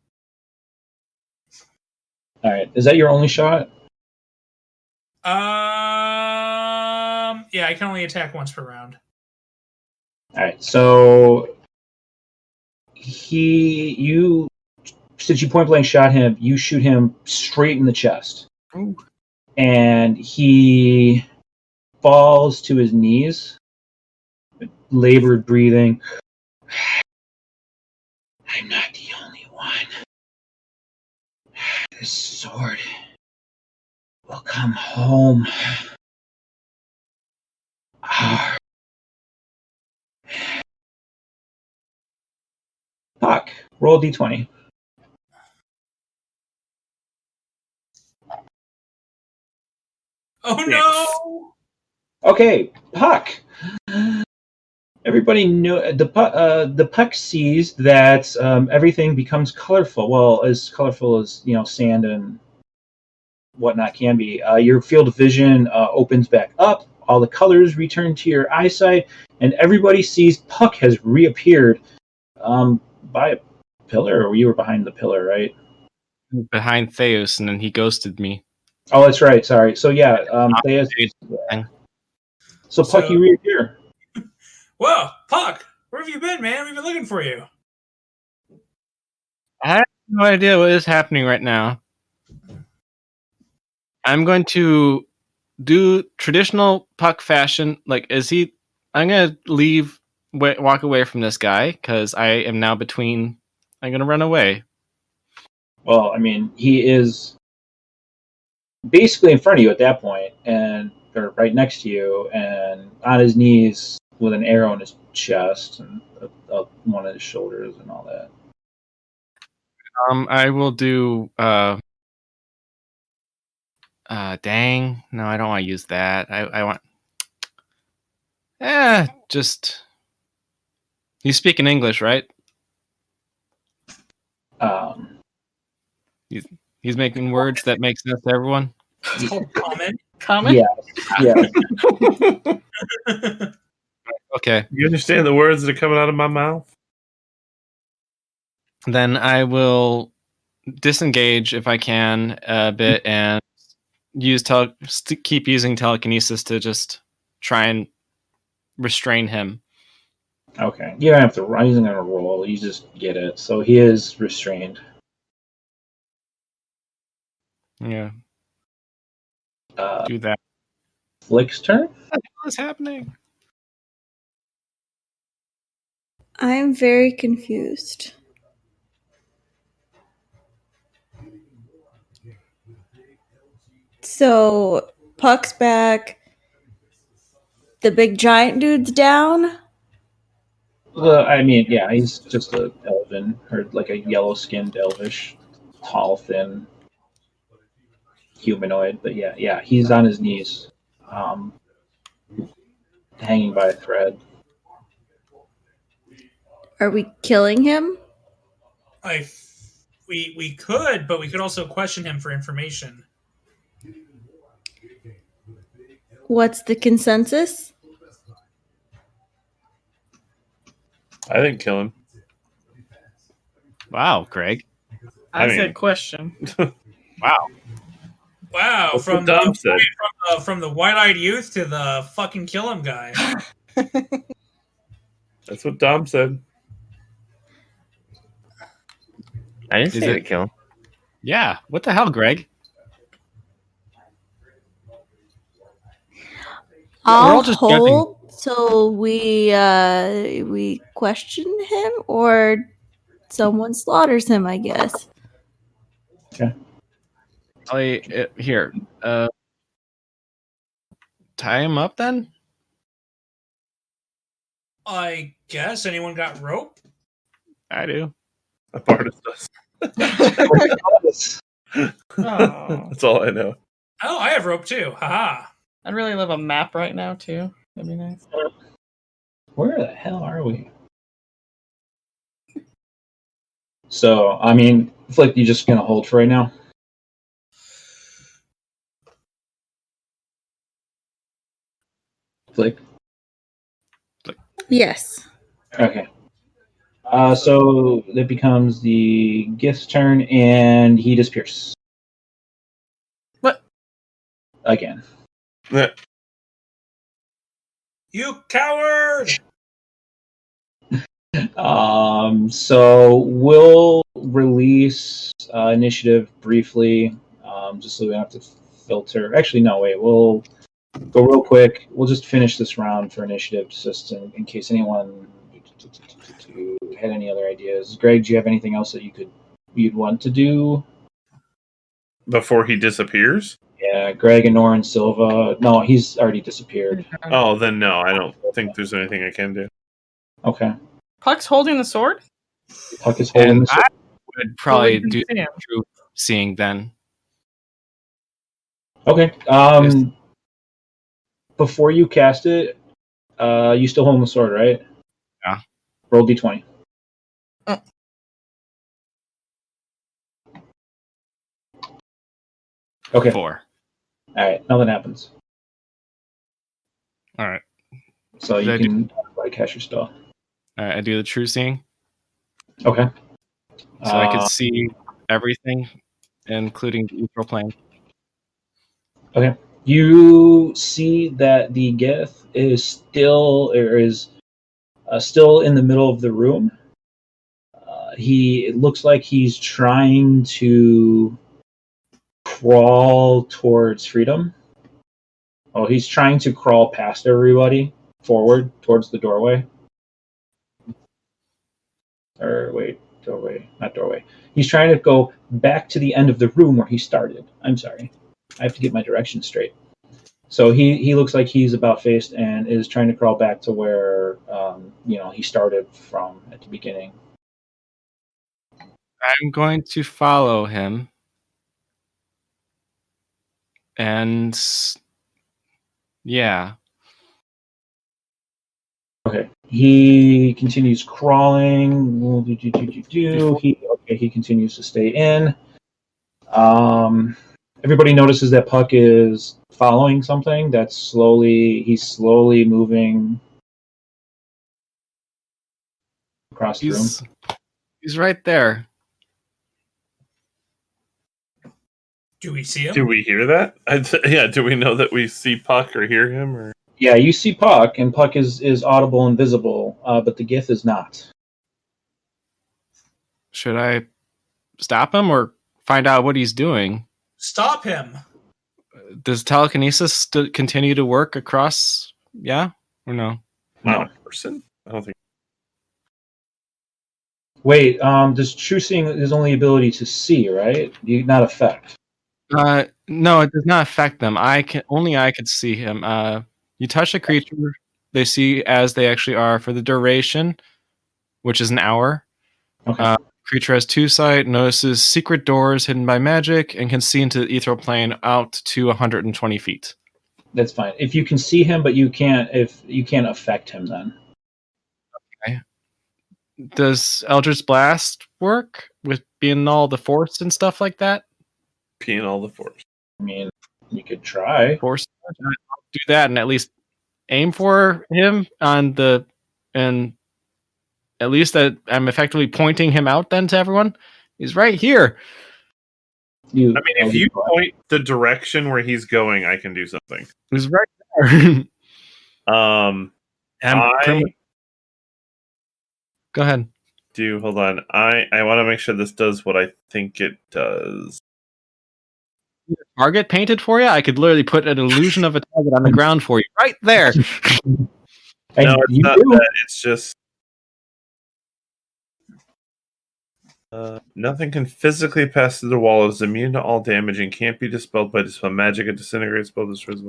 All right. Is that your only shot? Yeah, I can only attack once per round. All right. So since you point blank shot him, you shoot him straight in the chest. Ooh. And he falls to his knees, labored breathing. I'm not the only one. This sword will come home. Puck, roll a d20. Oh no! Okay, Puck. Everybody know the Puck sees that everything becomes colorful. Well, as colorful as sand and whatnot can be. Your field of vision opens back up. All the colors return to your eyesight, and everybody sees Puck has reappeared by a pillar. Or you were behind the pillar, right? Behind Theos, and then he ghosted me. Oh, that's right. Sorry. So yeah, Theus. So Puck, you reappear. Whoa, Puck! Where have you been, man? We've been looking for you. I have no idea what is happening right now. I'm going to do traditional Puck fashion. Like, I'm going to walk away from this guy because I am now between. I'm going to run away. Well, I mean, he is basically in front of you at that point, or right next to you, and on his knees with an arrow in his chest and up one of his shoulders and all that. I will do. Dang! No, I don't want to use that. I want. Just. You speak in English, right? He's making words that make sense to everyone. It's called common. Common? Yeah. Okay. You understand the words that are coming out of my mouth? Then I will disengage if I can a bit and keep using telekinesis to just try and restrain him. Okay. You don't have to run. He's not going to roll. You just get it. So he is restrained. Yeah. Do that. Flick's turn? What is happening? I'm very confused. So, Puck's back. The big giant dude's down. Well, I mean, yeah, he's just a elven, or like a yellow-skinned elvish, tall, thin humanoid. But yeah, he's on his knees, hanging by a thread. Are we killing him? We could, but we could also question him for information. What's the consensus? I think kill him. Wow, Greg. I mean- said question. Wow. Wow, That's from what Dom said. from the white-eyed youth to the fucking kill him guy. That's what Dom said. I didn't Is say it- to kill him. Yeah. What the hell, Greg? I'll all just hold till we question him or someone slaughters him, I guess. Here. Tie him up then? I guess anyone got rope? I do. A artist does. That's all I know. Oh, I have rope too. Haha. I'd really love a map right now too. That'd be nice. Where the hell are we? So, I mean, Flick, you just gonna hold for right now? Flick? Yes. Okay. So it becomes the Gith's turn, and he disappears. What? Again. You coward! So we'll release initiative briefly, just so we don't have to filter. Actually, no, wait. We'll go real quick. We'll just finish this round for initiative, just in case anyone had any other ideas. Greg, do you have anything else that you'd want to do Before he disappears? Yeah, Greg and Norin Silva. No, he's already disappeared. Oh, then no, I don't think there's anything I can do. Okay. Puck's holding the sword? Puck is holding And the sword. I would probably can do see him. true seeing then. Okay. Before you cast it, you still holding the sword, right? Yeah. Roll d20. Okay. 4. All right. Nothing happens. All right. So Did you I can cast your spell. All right. I do the true seeing, Okay. so I could see everything, including the ethereal plane. Okay. You see that the Gith is still still in the middle of the room. It looks like he's trying to crawl towards freedom. Oh, he's trying to crawl past everybody forward towards the doorway. Or wait, doorway, not doorway. He's trying to go back to the end of the room where he started. I'm sorry. I have to get my directions straight. So he looks like he's about faced and is trying to crawl back to where he started from at the beginning. I'm going to follow him, and yeah, Okay. He continues crawling. He continues to stay in. Everybody notices that Puck is following something that's he's slowly moving across the room. he's right there. Do we see him? Do we hear that? Yeah, do we know that we see Puck or hear him? Or Yeah, you see Puck, and Puck is audible and visible, but the Gith is not. Should I stop him or find out what he's doing? Stop him! Does telekinesis continue to work across? Yeah or no? not a person? I don't think. Wait, does true seeing is only ability to see, right? Not affect. No, it does not affect them. I could see him. You touch a creature, they see as they actually are for the duration, which is an hour. Okay. Creature has 2 sight, notices secret doors hidden by magic, and can see into the ethereal plane out to 120 feet. That's fine. If you can see him, but you can't affect him, then. Okay. Does Eldritch Blast work with being all the force and stuff like that? Peeing all the force. I mean, you could try. Force. I'll do that and at least aim for him and at least that I'm effectively pointing him out then to everyone. He's right here. If you point the direction where he's going, I can do something. He's right there. Go ahead. Hold on. I want to make sure this does what I think it does. Target painted for you? I could literally put an illusion of a target on the ground for you. Right there. No, it's not that. It's just nothing can physically pass through the wall. It is immune to all damage and can't be dispelled by dispel magic. A disintegrates spell destroys.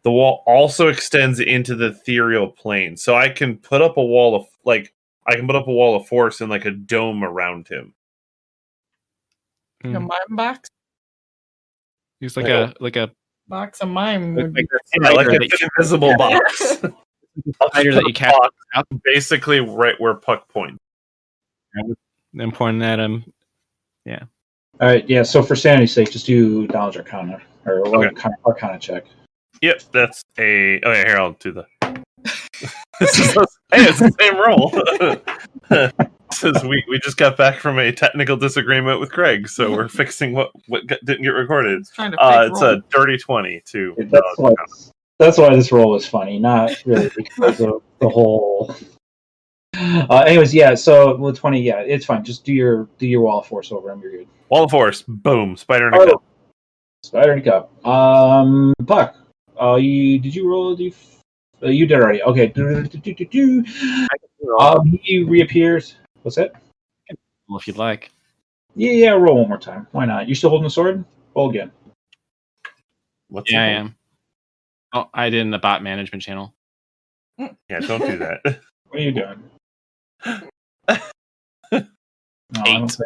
The wall also extends into the ethereal plane, so I can put up a wall of force and like a dome around him. A mine box? He's like a Box of mime would be. like spider an invisible box. spider that you catch up Basically, right where Puck points. and pointing at him. Yeah. All right, yeah. So for sanity's sake, just do knowledge arcana or Okay. arcana check. Yep, that's a. Okay, here I'll do the. Hey, it's the same roll. Says we just got back from a technical disagreement with Craig, so we're fixing what didn't get recorded. Trying to fake It's roll. a dirty 20 too. That's why this roll was funny, not really because of the whole. Anyways, yeah. So with 20, yeah, it's fine. Just do your wall of force over him. You're good. Wall of force, boom, spider in a cup. Spider in a cup. Puck. Did you roll a you did already. Okay. He reappears. What's that? Well, if you'd like. Yeah. Roll one more time. Why not? You still holding the sword? Roll again. What's Yeah, I it am. Oh, I did in the bot management channel. Yeah, don't do that. What are you doing? No, 8.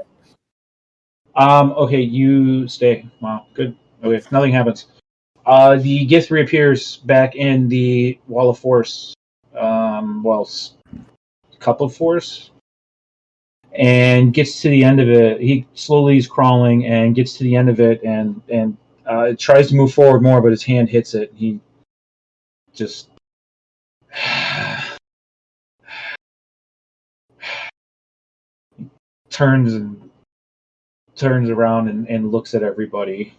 Okay, you stay. Wow, good. Okay, nothing happens. The gift reappears back in the wall of force. Cup of force, and gets to the end of it. He slowly is crawling and gets to the end of it, and tries to move forward more, but his hand hits it. He just turns around and looks at everybody.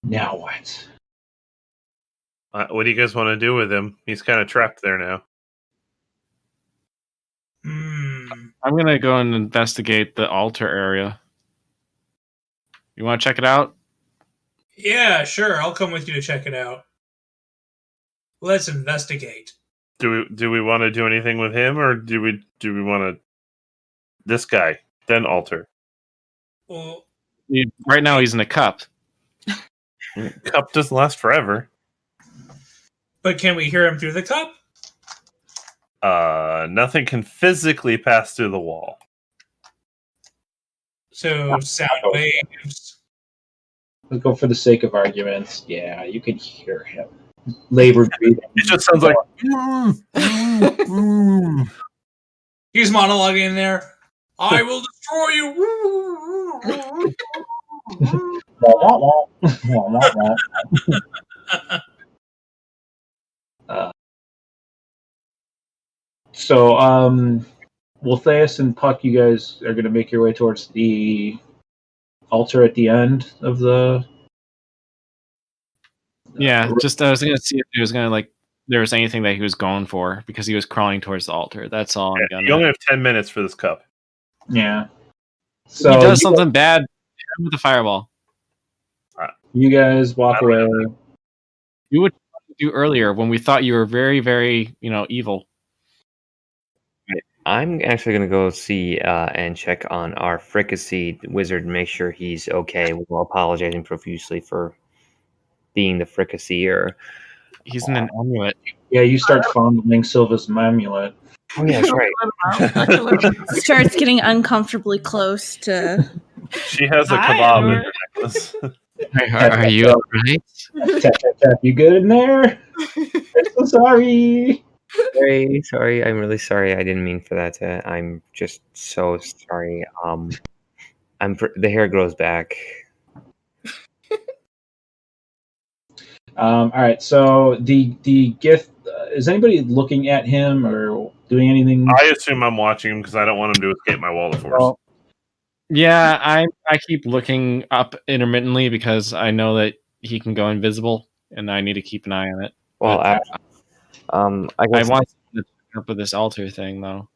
Now what? What do you guys want to do with him? He's kind of trapped there now. I'm gonna go and investigate the altar area. You want to check it out? Yeah, sure. I'll come with you to check it out. Let's investigate. Do we want to do anything with him, or do we want to this guy then alter? Well, Right now he's in a cup. Cup doesn't last forever. but can we hear him through the cup? Nothing can physically pass through the wall. So sound waves. Let's go for the sake of arguments. Yeah, you can hear him. Labored breathing. It just sounds like. He's monologuing in there. I will destroy you. Wah, wah, wah. Wah, wah, wah. So, Woltheus and Puck, you guys are going to make your way towards the altar at the end of the. Yeah, just I was gonna see if he was gonna there was anything that he was going for because he was crawling towards the altar. That's all I'm gonna. You only have 10 minutes for this cup. Yeah. So he does something bad hit him with the fireball. You guys walk away. You would do earlier when we thought you were very, very, evil. I'm actually going to go see and check on our fricassee wizard and make sure he's okay while apologizing profusely for being the fricasseer. He's in an amulet. Yeah, you start fondling Silva's amulet. Oh, yeah, that's right. Starts getting uncomfortably close to. She has a kebab in her necklace. Are you all right? Tap, tap, tap. You good in there? I'm so sorry. Sorry. I'm really sorry. I didn't mean for that. I'm just so sorry. The hair grows back. All right. So the gift. Is anybody looking at him or doing anything? I assume I'm watching him because I don't want him to escape my wall of force. Well, yeah, I keep looking up intermittently because I know that he can go invisible, and I need to keep an eye on it. Well, But, I want to check up with this altar thing, though.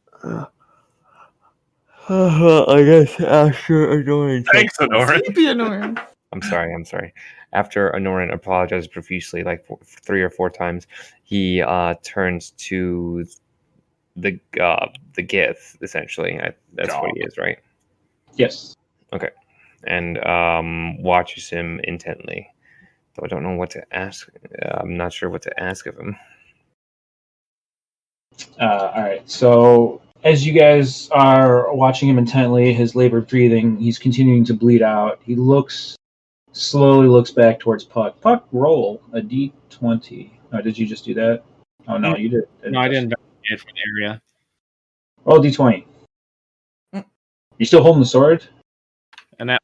I guess after Anoran. Thanks, Anoran. I'm sorry. After Anoran apologizes profusely, like 3 or 4 times, he turns to the Gith. Essentially, that's what he is, right? Yes. Okay, and watches him intently. Though I don't know what to ask. I'm not sure what to ask of him. All right. So as you guys are watching him intently, his labored breathing, he's continuing to bleed out. He slowly looks back towards Puck. Puck, roll a d20. Oh, did you just do that? Oh, no, you did. No, I didn't investigate for the area. Roll a d20. You still holding the sword? And that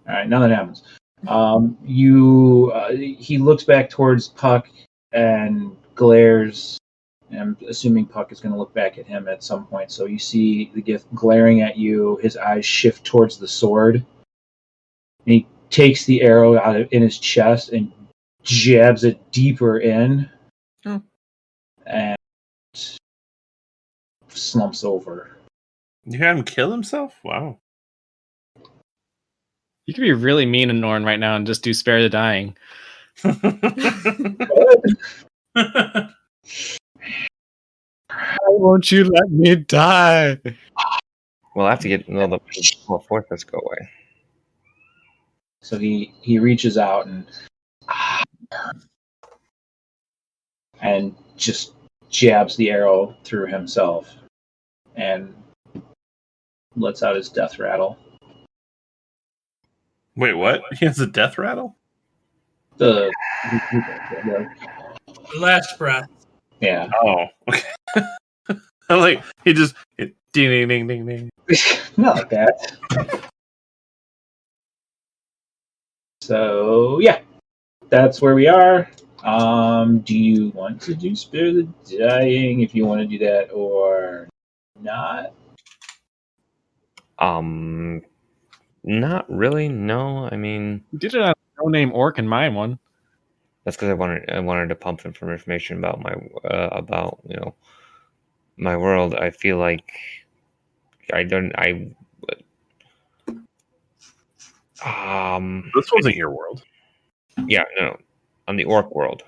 All right, now that happens. He looks back towards Puck and glares. And I'm assuming Puck is going to look back at him at some point. So you see the gift glaring at you. His eyes shift towards the sword. And he takes the arrow in his chest and jabs it deeper in. Oh. And slumps over. You had him kill himself? Wow. you could be really mean to Norn right now and just do spare the dying. Why won't you let me die? We'll have to get the fortress go away. So he reaches out and just jabs the arrow through himself and lets out his death rattle. Wait, what? He has a death rattle? The Last breath. yeah. Oh, okay. I'm like, he just ding ding ding ding ding. Not like that. So yeah, that's where we are. Do you want to do spare the dying if you want to do that or not? Not really. No, I mean You did it on a no-name orc in my one. that's because I wanted to pump him for information about my world. I feel like This wasn't your world. yeah, no, on the orc world.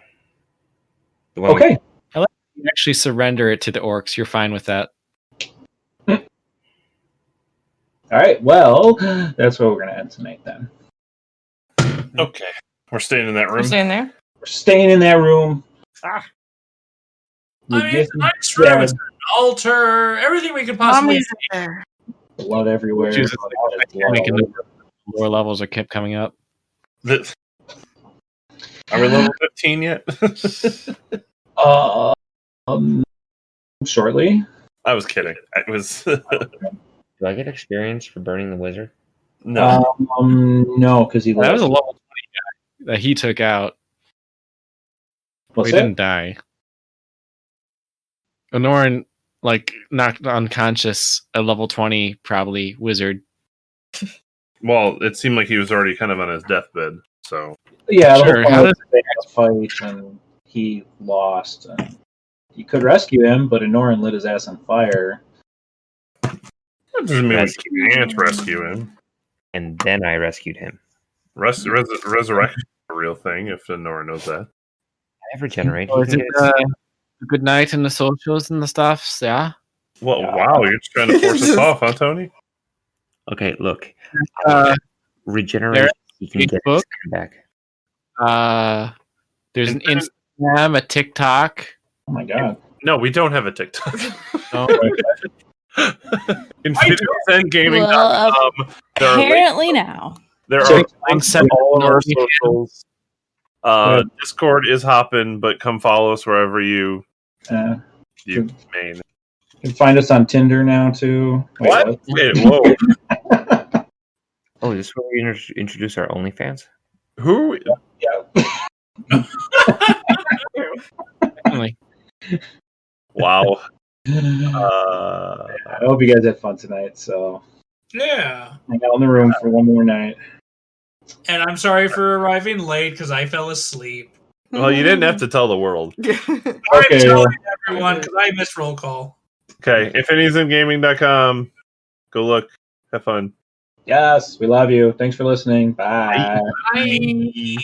The one Okay. You actually surrender it to the orcs. You're fine with that. All right. Well, that's where we're gonna end tonight then. Okay. We're staying in that We're room. staying there. We're staying in that room. Ah. You I mean, get it's a nice room. It's dead, got an altar, everything we could possibly. Mommy's there. blood everywhere. Which is Blood all over. lower levels are kept coming up. Are we level 15 yet? Shortly. I was kidding. It was Do I get experience for burning the wizard? no. No, because he That was a lived. level 20 guy that he took out. What's He that? didn't die. Honorin, knocked unconscious a level 20, probably, wizard. Well, it seemed like he was already kind of on his deathbed. So Yeah, the Sure, whole point how was they had a fight and he lost. And you could rescue him, but Anoran lit his ass on fire. that doesn't mean we can't rescue him. And then I rescued him. Resurrection is a real thing. If Nora knows that. I regenerate. Oh, He is can it get the good night and the socials and the stuffs? Yeah. Well, Yeah. wow, you're just trying to force us off, huh, Tony? Okay, look. Uh, Regeneration. He can get his Facebook? back. There's an Instagram, a TikTok. Oh my god. No, we don't have a TikTok. No. InfinitiesEndGaming.com. Well, There are apparently now. links to all of our socials. Discord is hopping, but come follow us wherever you main. You can find us on Tinder now too. Wait, What? Wait, whoa. Oh, this is where we introduce our OnlyFans? Who? Yeah. Definitely. Wow. I hope you guys had fun tonight. So Yeah. hang out in the room for one more night. And I'm sorry for arriving late because I fell asleep. Well, you didn't have to tell the world. I'm Okay. telling everyone because I missed roll call. Okay, InfinitiesEndGaming.com. Go look. Have fun. Yes, we love you. Thanks for listening. Bye. Bye.